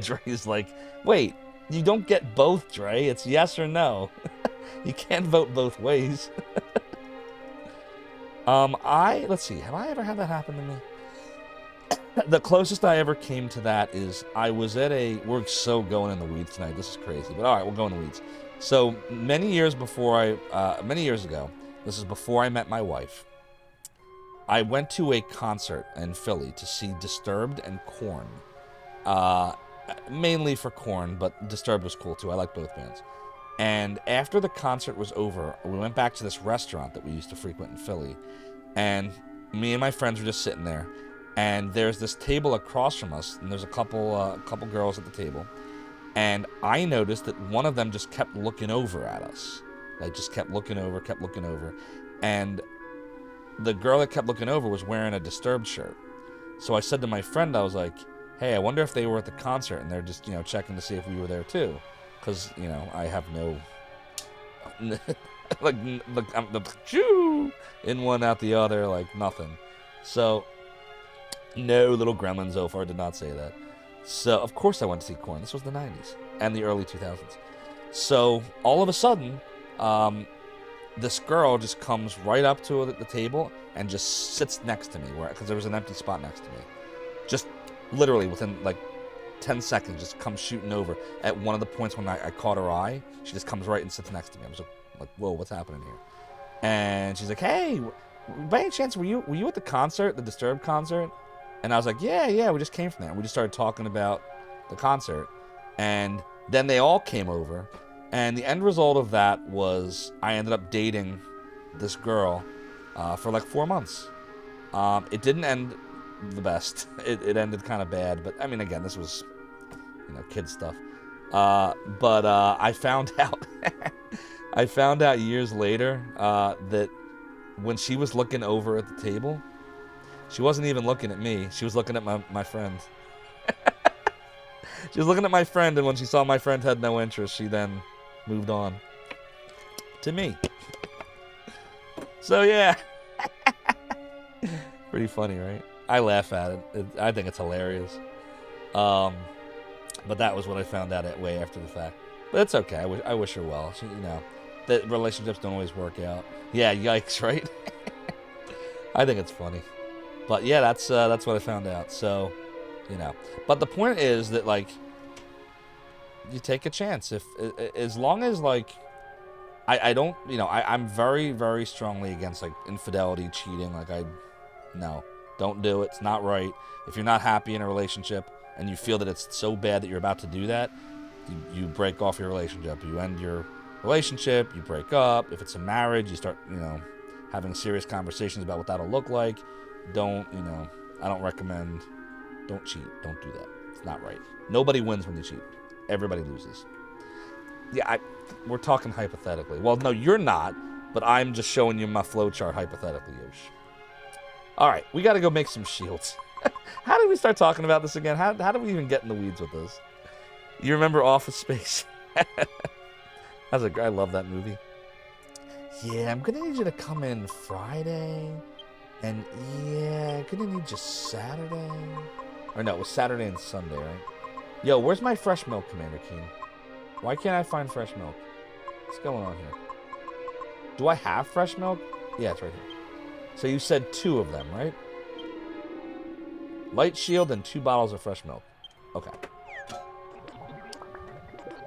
Dre's like, wait, you don't get both, Dre. It's yes or no. You can't vote both ways. Let's see, have I ever had that happen to me? The closest I ever came to that is I was at we're so going in the weeds tonight. This is crazy, but all right, we'll go in the weeds. So many years ago, this is before I met my wife, I went to a concert in Philly to see Disturbed and Korn. Mainly for Korn, but Disturbed was cool too. I like both bands. And after the concert was over, we went back to this restaurant that we used to frequent in Philly, and me and my friends were just sitting there. And there's this table across from us, and there's a couple girls at the table. And I noticed that one of them just kept looking over at us. Like, just kept looking over. And the girl that kept looking over was wearing a Disturbed shirt. So I said to my friend, I was like, hey, I wonder if they were at the concert, and they're just, checking to see if we were there too. Because, I have no... I'm the in one, out the other, like nothing. So... No, little gremlin Zophar did not say that. So, of course I went to see Korn. This was the 90s and the early 2000s. So, all of a sudden, this girl just comes right up to the table and just sits next to me, because there was an empty spot next to me. Just literally within, 10 seconds, just comes shooting over. At one of the points when I caught her eye, she just comes right and sits next to me. I was like, whoa, what's happening here? And she's like, hey, by any chance, were you at the concert, the Disturbed concert? And I was like, yeah, we just came from there. We just started talking about the concert. And then they all came over. And the end result of that was I ended up dating this girl for 4 months. It didn't end the best. It ended kind of bad. But, I mean, again, this was, kid stuff. But I found out years later that when she was looking over at the table, she wasn't even looking at me. She was looking at my friend. She was looking at my friend, and when she saw my friend had no interest, she then moved on to me. So, yeah. Pretty funny, right? I laugh at it. I think it's hilarious. But that was what I found out way after the fact. But it's okay. I wish her well. She, that relationships don't always work out. Yeah, yikes, right? I think it's funny. But yeah, that's what I found out. So, But the point is that you take a chance as long as I don't, I'm very, very strongly against infidelity, cheating. No, don't do it. It's not right. If you're not happy in a relationship and you feel that it's so bad that you're about to do that, you break off your relationship. You end your relationship. You break up. If it's a marriage, you start, having serious conversations about what that'll look like. Don't, I don't recommend, don't cheat. Don't do that. It's not right. Nobody wins when you cheat. Everybody loses. Yeah, we're talking hypothetically. Well, no, you're not, but I'm just showing you my flowchart hypothetically, Yosh. All right, we got to go make some shields. How did we start talking about this again? How did we even get in the weeds with this? You remember Office Space? I love that movie. Yeah, I'm going to need you to come in Friday. And yeah, I'm going to need you Saturday. Or no, it was Saturday and Sunday, right? Yo, where's my fresh milk, Commander Keen? Why can't I find fresh milk? What's going on here? Do I have fresh milk? Yeah, it's right here. So you said 2 of them, right? Light shield and 2 bottles of fresh milk. Okay.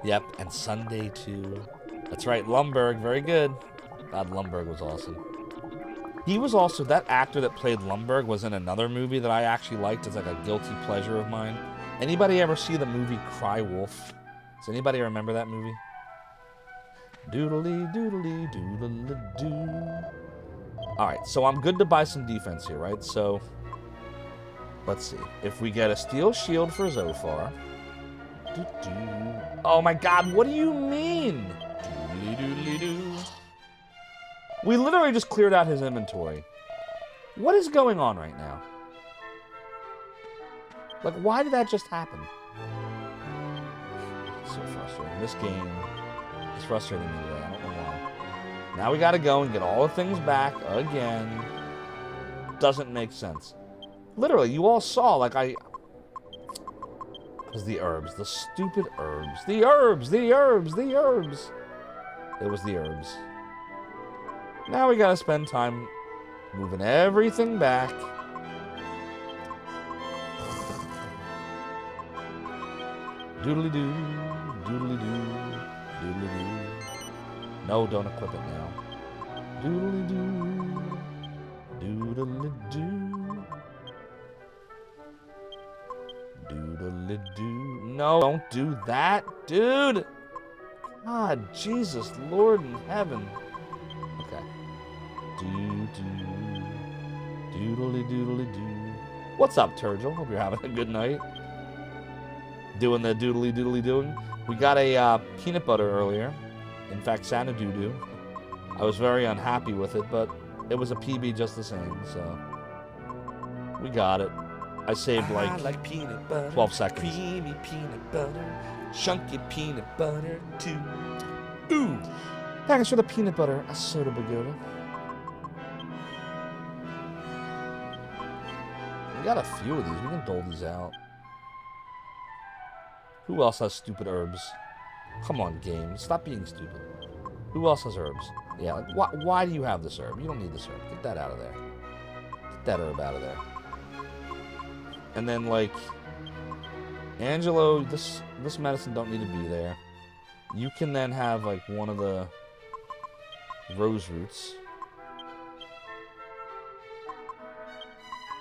Yep, and Sunday too. That's right, Lumbergh. Very good. God, Lumbergh was awesome. He was also, that actor that played Lumbergh was in another movie that I actually liked. It's like a guilty pleasure of mine. Anybody ever see the movie Cry Wolf? Does anybody remember that movie? Doodly doodly doodly doo. Alright, so I'm good to buy some defense here, right? So, let's see. If we get a steel shield for Zophar. Oh my god, what do you mean? Doodly doodly doo. We literally just cleared out his inventory. What is going on right now? Like, why did that just happen? It's so frustrating. This game is frustrating me today. I don't know why. Now we gotta go and get all the things back again. Doesn't make sense. Literally, you all saw, like, it was the herbs. The stupid herbs. The herbs! The herbs! The herbs! It was the herbs. Now we gotta spend time moving everything back. Doodly doo, doodly doo, doodly doo. No, don't equip it now. Doodly doo, doodly doo. Doodly doo. No, don't do that, dude! God, Jesus, Lord in heaven. Okay. Doodly doodly doo. What's up, Turgel? Hope you're having a good night. Doing the doodly doodly doing. We got a peanut butter earlier. In fact, Santa Doo-Doo. I was very unhappy with it, but it was a PB just the same, so we got it. I saved like peanut butter, 12 seconds. creamy peanut butter, chunky peanut butter too. Ooh. Thanks for the peanut butter, a soda pagoda. We got a few of these. We can dole these out. Who else has stupid herbs? Come on, game. Stop being stupid. Who else has herbs? Yeah, like, why do you have this herb? You don't need this herb. Get that out of there. Get that herb out of there. And then, like, Angelo, this medicine don't need to be there. You can then have, like, one of the rose roots.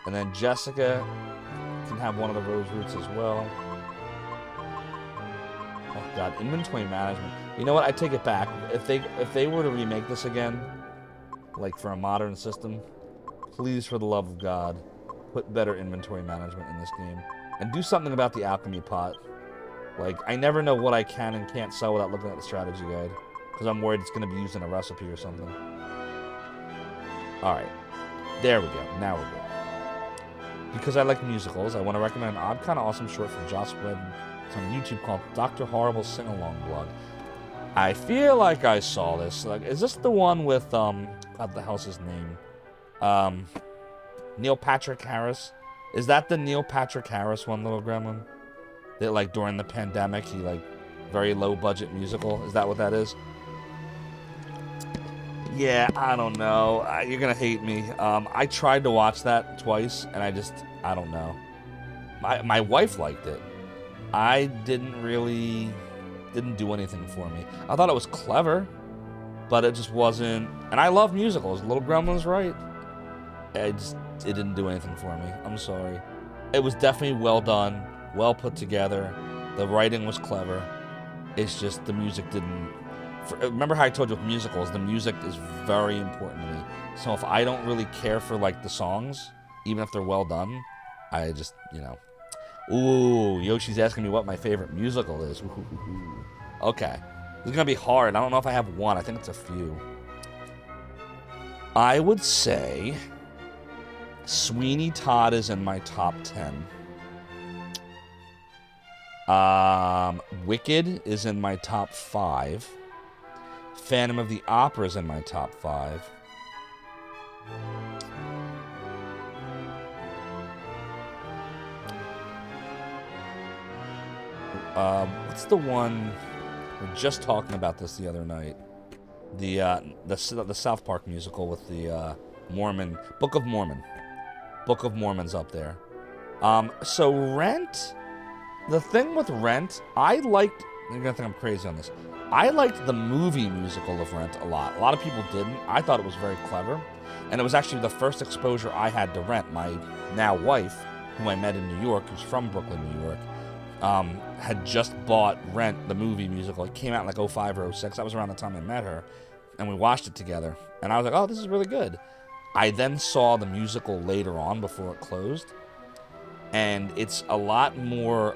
And then Jessica can have one of the rose roots as well. Oh god, inventory management. You know what? I take it back. If they were to remake this again, like for a modern system, please, for the love of God, put better inventory management in this game. And do something about the alchemy pot. Like, I never know what I can and can't sell without looking at the strategy guide. Because I'm worried it's going to be used in a recipe or something. Alright. There we go. Now we're good. Because I like musicals, I want to recommend an odd, kind of awesome short from Joss Whedon. It's on YouTube called Dr. Horrible's Sing-Along Blog. I feel like I saw this. Like, is this the one with, God, the hell's his name? Neil Patrick Harris? Is that the Neil Patrick Harris one, Little Gremlin? That, like, during the pandemic, he, like, very low-budget musical? Is that what that is? Yeah, I don't know. You're gonna hate me. I tried to watch that twice, and I don't know. My wife liked it. I didn't do anything for me. I thought it was clever, but it just wasn't. And I love musicals. Little Gremlin's right. It didn't do anything for me. I'm sorry. It was definitely well done, well put together. The writing was clever. It's just the music didn't. Remember how I told you with musicals, the music is very important to me. So if I don't really care for, like, the songs, even if they're well done, I just, you know. Ooh, Yoshi's asking me what my favorite musical is. Ooh. Okay. This is going to be hard. I don't know if I have one. I think it's a few. I would say Sweeney Todd is in my top 10. Wicked is in my top 5. Phantom of the Opera is in my top 5. What's the one? We were just talking about this the other night. The South Park musical with the Mormon Book of Mormon. Book of Mormon's up there. So Rent. The thing with Rent, I liked You're gonna think I'm crazy on this. I liked the movie musical of Rent a lot. A lot of people didn't. I thought it was very clever. And it was actually the first exposure I had to Rent. My now wife, who I met in New York, who's from Brooklyn, New York, had just bought Rent, the movie musical. It came out in like 05 or 06. That was around the time I met her. And we watched it together. And I was like, oh, this is really good. I then saw the musical later on before it closed. And it's a lot more,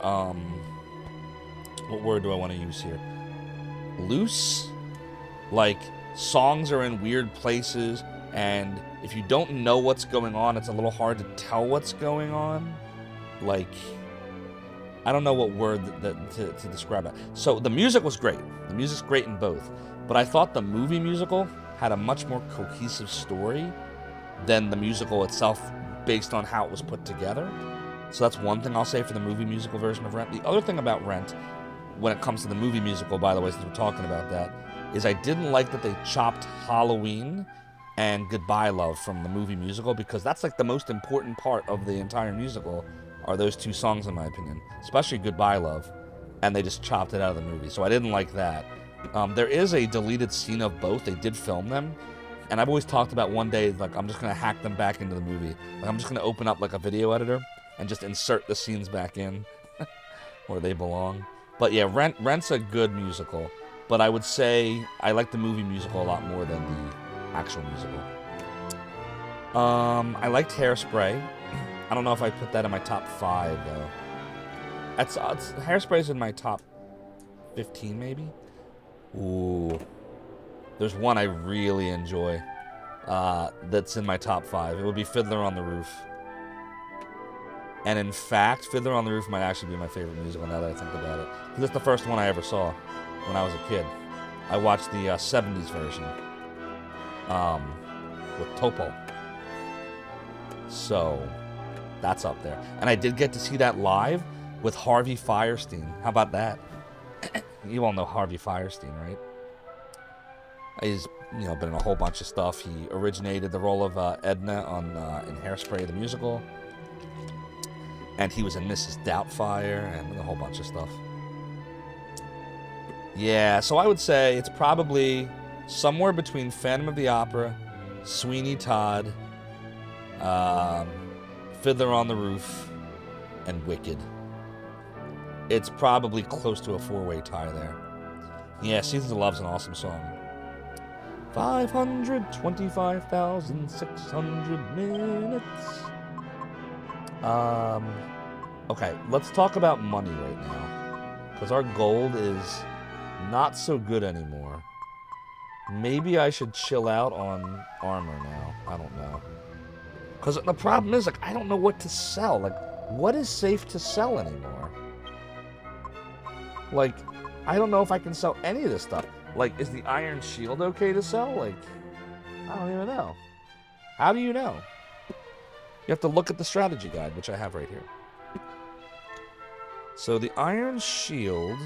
what word do I want to use here? Loose? Like, songs are in weird places, and if you don't know what's going on, it's a little hard to tell what's going on. Like, I don't know what word to describe it. So the music was great. The music's great in both. But I thought the movie musical had a much more cohesive story than the musical itself based on how it was put together. So that's one thing I'll say for the movie musical version of Rent. The other thing about Rent, when it comes to the movie musical, by the way, since we're talking about that, is I didn't like that they chopped Halloween and Goodbye Love from the movie musical, because that's like the most important part of the entire musical are those two songs, in my opinion, especially Goodbye Love, and they just chopped it out of the movie. So I didn't like that. There is a deleted scene of both. They did film them, and I've always talked about one day, like, I'm just going to hack them back into the movie. Like, I'm just going to open up like a video editor and just insert the scenes back in where they belong. But yeah, Rent's a good musical, but I would say I like the movie musical a lot more than the actual musical. I liked Hairspray. I don't know if I put that in my top 5 though. Hairspray's in my top 15 maybe. Ooh, there's one I really enjoy that's in my top 5. It would be Fiddler on the Roof. And in fact, Fiddler on the Roof might actually be my favorite musical now that I think about it. Because it's the first one I ever saw when I was a kid. I watched the 70s version with Topol. So, that's up there. And I did get to see that live with Harvey Fierstein. How about that? You all know Harvey Fierstein, right? He's, been in a whole bunch of stuff. He originated the role of Edna in Hairspray, the musical. And he was in Mrs. Doubtfire and a whole bunch of stuff. Yeah, so I would say it's probably somewhere between Phantom of the Opera, Sweeney Todd, Fiddler on the Roof, and Wicked. It's probably close to a 4-way tie there. Yeah, Seasons of Love's an awesome song. 525,600 minutes. Okay, let's talk about money right now. Because our gold is not so good anymore. Maybe I should chill out on armor now. I don't know. Because the problem is, I don't know what to sell. What is safe to sell anymore? I don't know if I can sell any of this stuff. Is the Iron Shield okay to sell? I don't even know. How do you know? You have to look at the strategy guide, which I have right here. So the Iron Shield...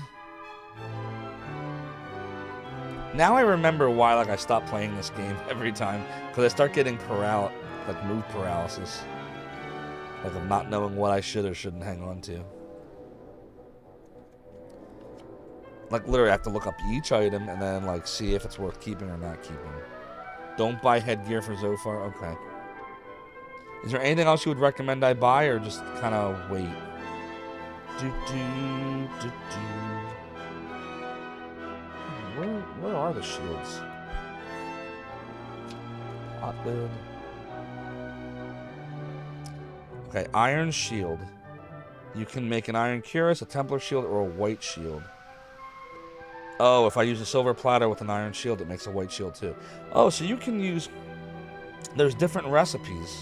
Now I remember why I stopped playing this game every time. Because I start getting move paralysis. Of not knowing what I should or shouldn't hang on to. Literally I have to look up each item and then see if it's worth keeping or not keeping. Don't buy headgear for Zophar? Okay. Is there anything else you would recommend I buy, or just kind of wait? Where are the shields? Hot lid. Okay, Iron Shield. You can make an Iron Cuirass, a Templar Shield, or a White Shield. Oh, if I use a Silver Platter with an Iron Shield, it makes a White Shield too. Oh, so you can use... There's different recipes.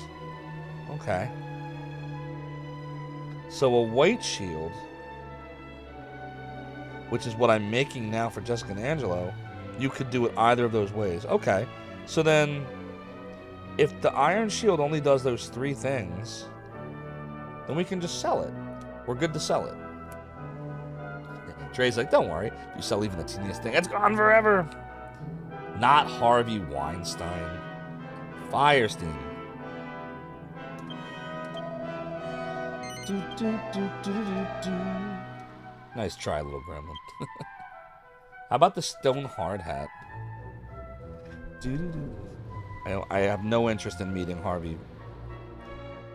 Okay. So a White Shield, which is what I'm making now for Jessica and Angelo, you could do it either of those ways. Okay. So then, if the Iron Shield only does those 3 things, then we can just sell it. We're good to sell it. Dre's like, don't worry. If you sell even the teeniest thing, it's gone forever. Not Harvey Weinstein. Fierstein. Nice try, little gremlin. How about the stone hard hat? I have no interest in meeting Harvey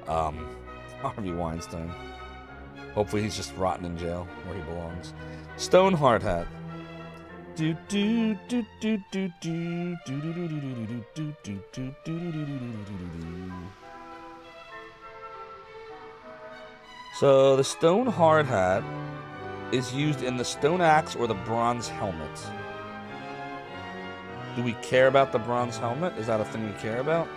Weinstein. Hopefully he's just rotting in jail where he belongs. Stone hard hat. So the stone hard hat is used in the stone axe or the bronze helmet. Do we care about the bronze helmet? Is that a thing we care about?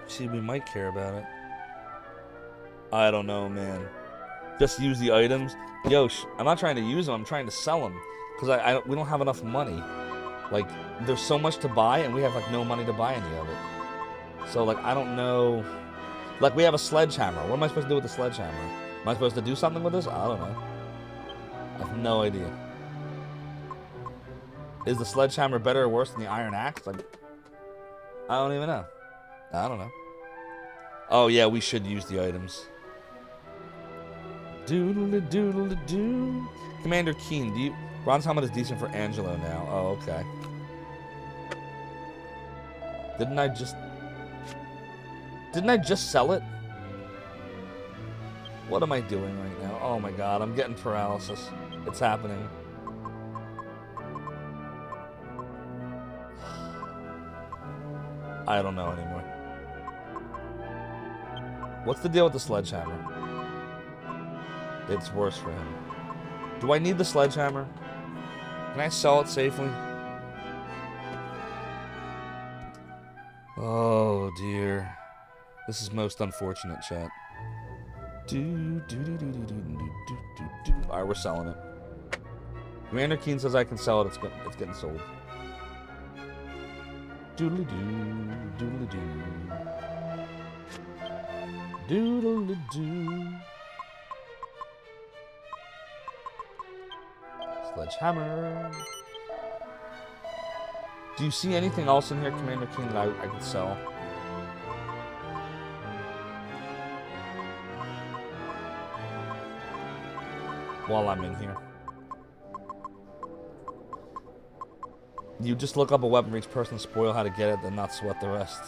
See, we might care about it. I don't know, man. Just use the items. Yo, I'm not trying to use them. I'm trying to sell them. Because we don't have enough money. Like, there's so much to buy, and we have, like, no money to buy any of it. So, like, I don't know. Like, we have a sledgehammer. What am I supposed to do with the sledgehammer? Am I supposed to do something with this? I don't know. I have no idea. Is the sledgehammer better or worse than the iron axe? Like, I don't even know. I don't know. Oh, yeah, we should use the items. Doodle-a-doodle-a-doo. Commander Keen, bronze helmet is decent for Angelo now. Oh, okay. Didn't I just sell it? What am I doing right now? Oh my god, I'm getting paralysis. It's happening. I don't know anymore. What's the deal with the sledgehammer? It's worse for him. Do I need the sledgehammer? Can I sell it safely? Oh dear. This is most unfortunate, chat. Alright, we're selling it. Commander Keen says I can sell it. It's getting sold. Doodly-doo, doodly-doo. Doodle-doo. Sledgehammer. Do you see anything else in here, Commander Keen, that I could sell? While I'm in here. You just look up a weapon for each person, spoil how to get it, then not sweat the rest.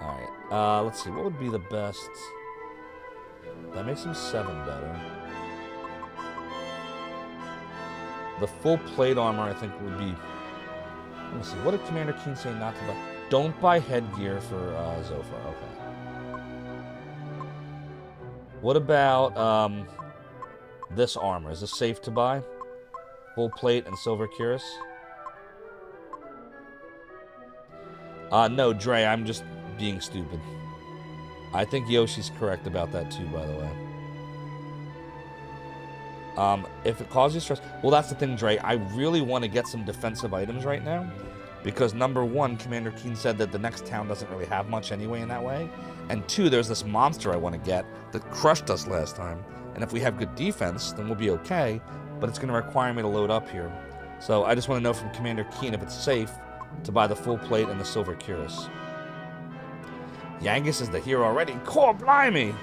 Alright, let's see, what would be the best? That makes him 7 better. The full plate armor, I think, would be... Let me see, what did Commander Keen say not to buy? Don't buy headgear for Zophar, okay. What about this armor? Is this safe to buy? Full plate and silver cuirass? No, Dre, I'm just being stupid. I think Yoshi's correct about that too, by the way. If it causes you stress... Well, that's the thing, Dre. I really want to get some defensive items right now. Because, number one, Commander Keen said that the next town doesn't really have much anyway in that way. And two, there's this monster I want to get that crushed us last time. And if we have good defense, then we'll be okay. But it's going to require me to load up here. So I just want to know from Commander Keen if it's safe to buy the full plate and the silver cuirass. Yangus is the hero already. Core blimey!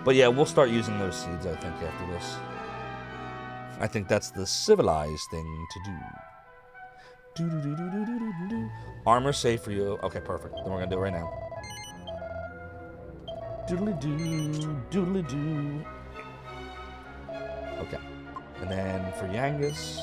But yeah, we'll start using those seeds, I think, after this. I think that's the civilized thing to do. Armor safe for you. Okay, perfect. Then we're going to do it right now. Doodly-doo, doodly-doo. Okay. And then for Yangus.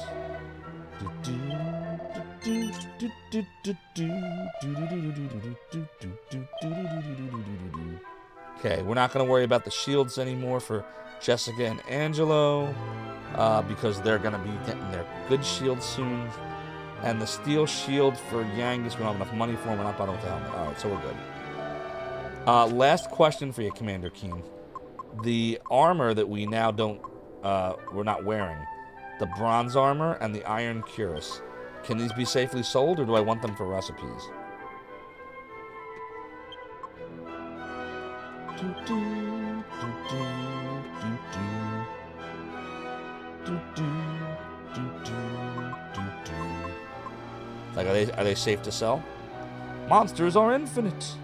Okay, we're not going to worry about the shields anymore for Jessica and Angelo. Because they're going to be getting their good shields soon. And the steel shield for Yangus, we don't have enough money for him. We're not bothering with the helmet. Alright, so we're good. Last question for you, Commander Keen. The armor that we now we're not wearing. The bronze armor and the iron cuirass. Can these be safely sold, or do I want them for recipes? Like, are they safe to sell? Monsters are infinite.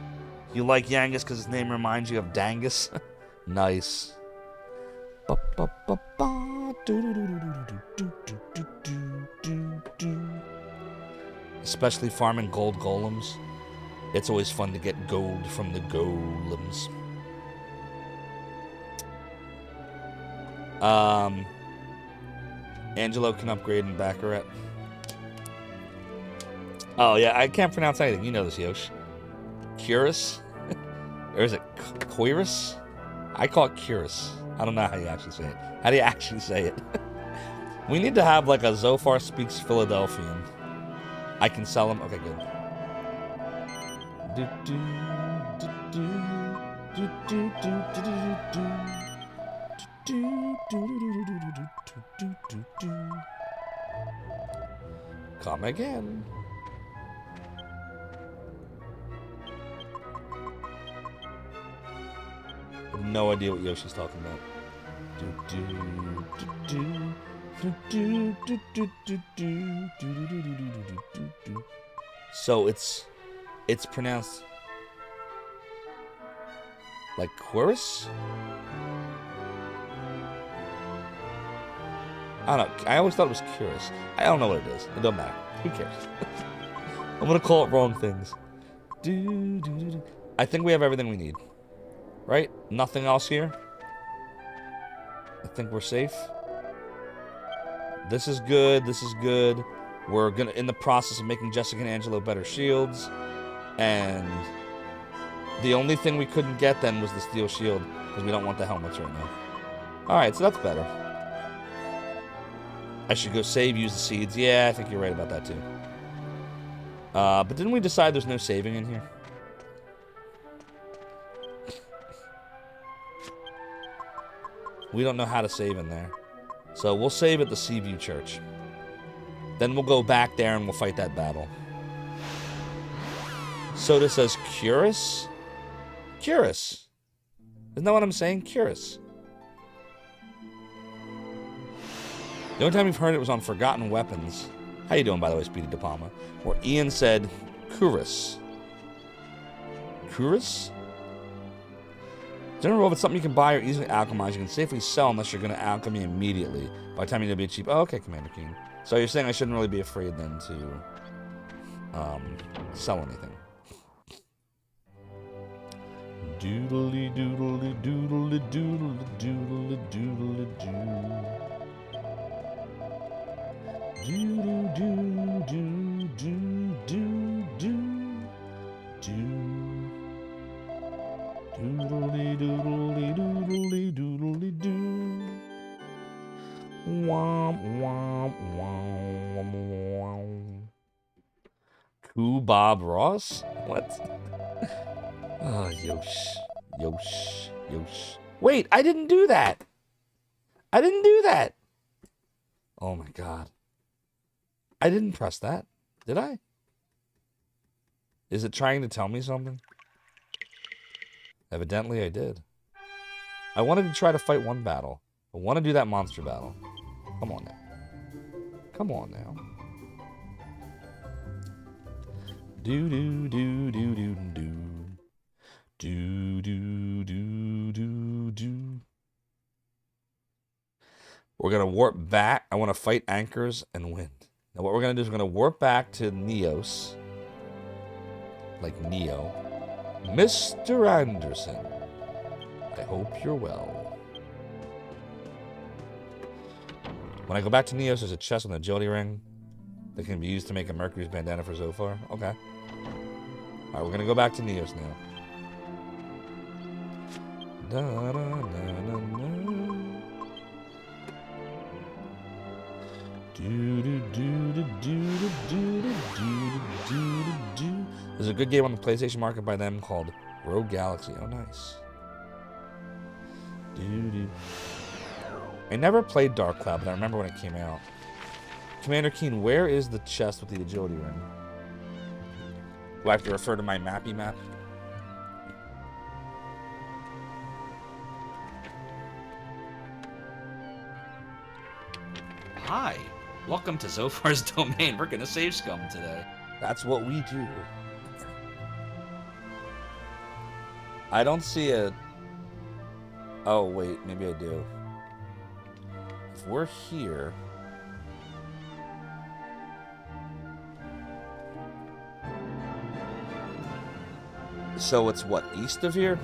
You like Yangus because his name reminds you of Dangus? Nice. Especially farming gold golems. It's always fun to get gold from the golems. Angelo can upgrade in Baccarat. Oh, yeah, I can't pronounce anything. You know this, Yosh. Curus? Or is it Quirus? I call it Curus. I don't know how you actually say it. How do you actually say it? We need to have like a Zophar speaks Philadelphian. I can sell him. Okay, good. Come again. No idea what Yoshi's talking about. So it's pronounced like Quirus? I don't know. I always thought it was Curus. I don't know what it is. It don't matter. Who cares? I'm gonna call it wrong things. I think we have everything we need. Right? Nothing else here? I think we're safe. This is good. This is good. We're gonna in the process of making Jessica and Angelo better shields. And the only thing we couldn't get then was the steel shield, because we don't want the helmets right now. Alright, so that's better. I should go save, use the seeds. Yeah, I think you're right about that too. But didn't we decide there's no saving in here? We don't know how to save in there. So we'll save at the Seaview Church. Then we'll go back there and we'll fight that battle. Soda says Curus? Curus. Isn't that what I'm saying? Curus. The only time we've heard it was on Forgotten Weapons. How you doing, by the way, Speedy De Palma? Where Ian said Curus. Curus? General, if it's something you can buy or easily alchemize, you can safely sell unless you're going to alchemy immediately. By the time you'll be cheap. Oh, okay, Commander King. So you're saying I shouldn't really be afraid then to sell anything. Doodly doodly doodly doodly doodly doodly doo. Doo doo doo doo doo doo doo. Doodly doodly doodly doodly doo. Womp womp womp womp. Cool Bob Ross? What? Oh, Yosh. Wait, I didn't do that. I didn't do that. Oh my god. I didn't press that. Did I? Is it trying to tell me something? Evidently I did. I wanted to try to fight one battle. I want to do that monster battle. Come on now. Come on now. Do do do do do do. Do do do do do. We're gonna warp back. I want to fight anchors and wind. Now what we're gonna do is we're gonna warp back to Neos. Like Neo. Mr. Anderson, I hope you're well. When I go back to Neos, there's a chest with an agility ring that can be used to make a Mercury's bandana for Zophar. Okay. Alright, we're gonna go back to Neos now. Da, da, da, da, da. Do, do, do, do, do, do, do, do, do, do. There's a good game on the PlayStation Market by them called Rogue Galaxy. Oh, nice. Do, do. I never played Dark Cloud, but I remember when it came out. Commander Keen, where is the chest with the agility ring? Do I have to refer to my mappy map? Hi, welcome to Zophar's domain. We're gonna save scum today. That's what we do. I don't see a... Oh, wait. Maybe I do. If we're here... So it's what? East of here?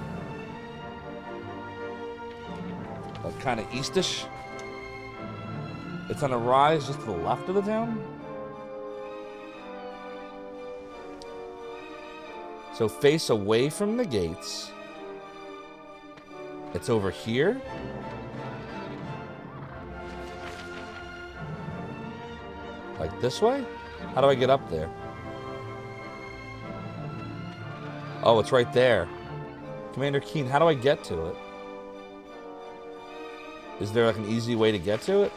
Like kind of eastish? It's on a rise just to the left of the town? So face away from the gates. It's over here. Like this way? How do I get up there? Oh, it's right there. Commander Keen, how do I get to it? Is there like an easy way to get to it?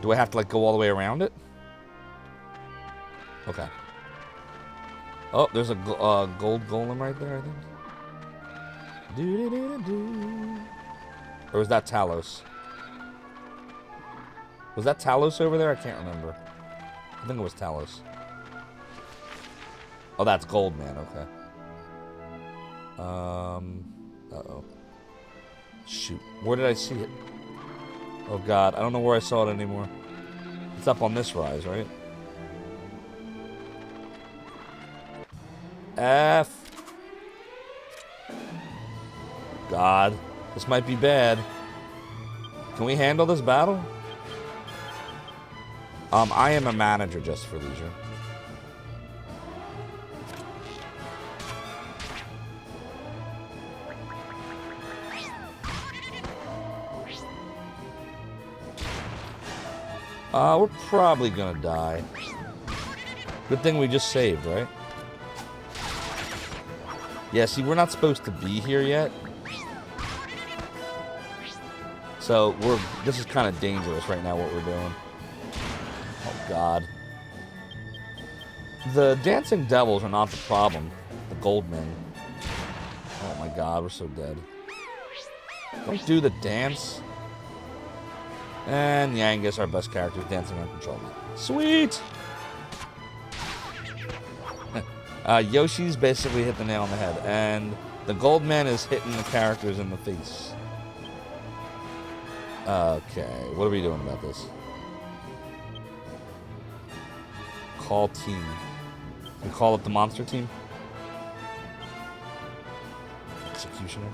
Do I have to like go all the way around it? Okay. Oh, there's a gold golem right there, I think. Or was that Talos? Was that Talos over there? I can't remember. I think it was Talos. Oh, that's gold, man. Okay. Uh-oh. Shoot. Where did I see it? Oh, God. I don't know where I saw it anymore. It's up on this rise, right? F. God. This might be bad. Can we handle this battle? I am a manager just for leisure. We're probably gonna die. Good thing we just saved, right? Yeah, see, we're not supposed to be here yet. So, this is kind of dangerous right now, what we're doing. Oh, God. The dancing devils are not the problem. The gold men. Oh, my God, we're so dead. Don't do the dance. And yeah, I guess our best character is dancing uncontrollably. Sweet! Yoshi's basically hit the nail on the head, and the gold man is hitting the characters in the face. Okay, what are we doing about this? Call team. We call it the monster team? Executioner.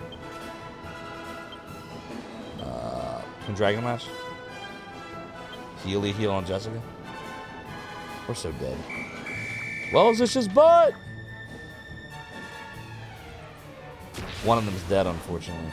Twin Dragon Match? Healy heal on Jessica? We're so dead. Well, is this just butt? One of them is dead, unfortunately.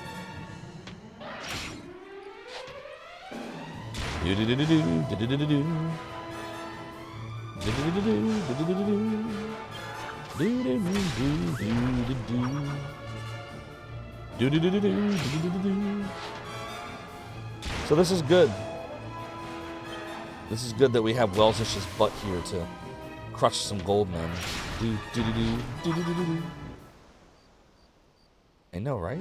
So this is good. This is good that we have Welsish's butt here to crush some gold men. I know, right?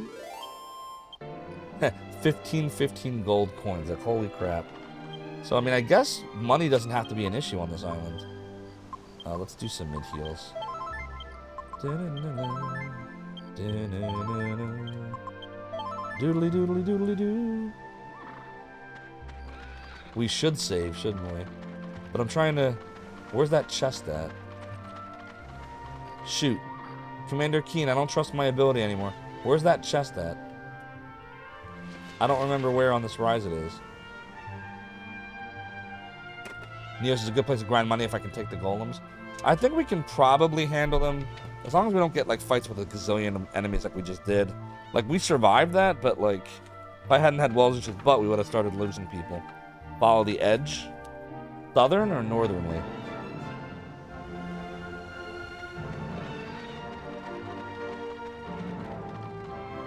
15 gold coins. Like, holy crap. So, I mean, I guess money doesn't have to be an issue on this island. Let's do some mid-heals. Doodly doodly doodly doo. We should save, shouldn't we? But I'm trying to... Where's that chest at? Shoot. Commander Keen, I don't trust my ability anymore. Where's that chest at? I don't remember where on this rise it is. Neos is a good place to grind money if I can take the golems. I think we can probably handle them. As long as we don't get, like, fights with a gazillion enemies like we just did. Like, we survived that, but, like... If I hadn't had Welsish's butt, we would have started losing people. Follow the edge. Southern or northernly?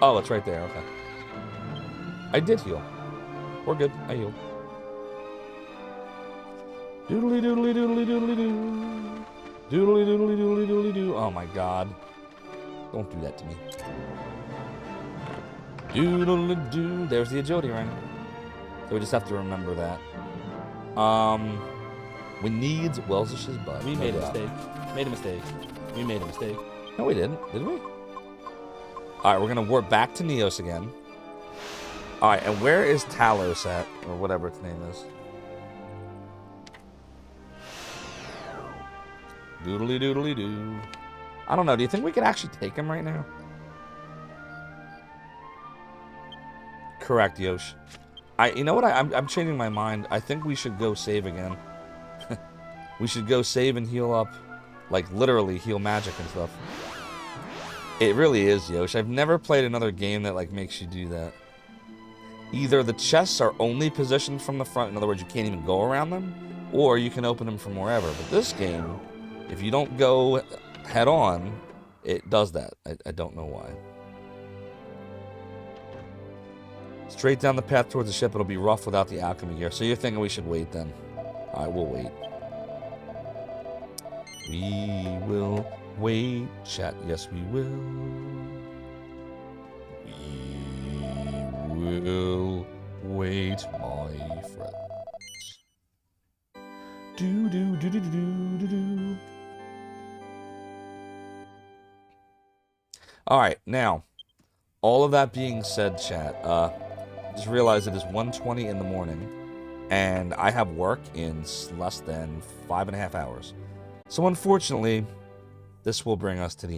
Oh, it's right there. Okay. I did heal. We're good. I healed. Doodly doodly doodly doodly doo. Doodly doodly doodly doodly doo. Oh my God. Don't do that to me. Doodly doo. There's the agility ring. So we just have to remember that. We need Welsish's butt. We No made a doubt. mistake. Made a mistake. We made a mistake. No, we didn't. Did we? All right, we're gonna warp back to Neos again. All right, and where is Talos at, or whatever its name is? Doodly doodly doo. I don't know. Do you think we could actually take him right now? Correct, Yosh. You know what? I'm changing my mind. I think we should go save again. We should go save and heal up, like literally heal magic and stuff. It really is, Yosh. I've never played another game that like makes you do that. Either the chests are only positioned from the front, in other words, you can't even go around them, or you can open them from wherever. But this game, if you don't go head on, it does that. I don't know why. Straight down the path towards the ship, it'll be rough without the alchemy gear. So you're thinking we should wait then? Alright, we'll wait. We will wait, chat. Yes, we will. We will wait, my friends. Do do do do do do do. All right, now, all of that being said, chat. Just realized it is 1:20 in the morning, and I have work in less than 5.5 hours. So unfortunately, this will bring us to the end.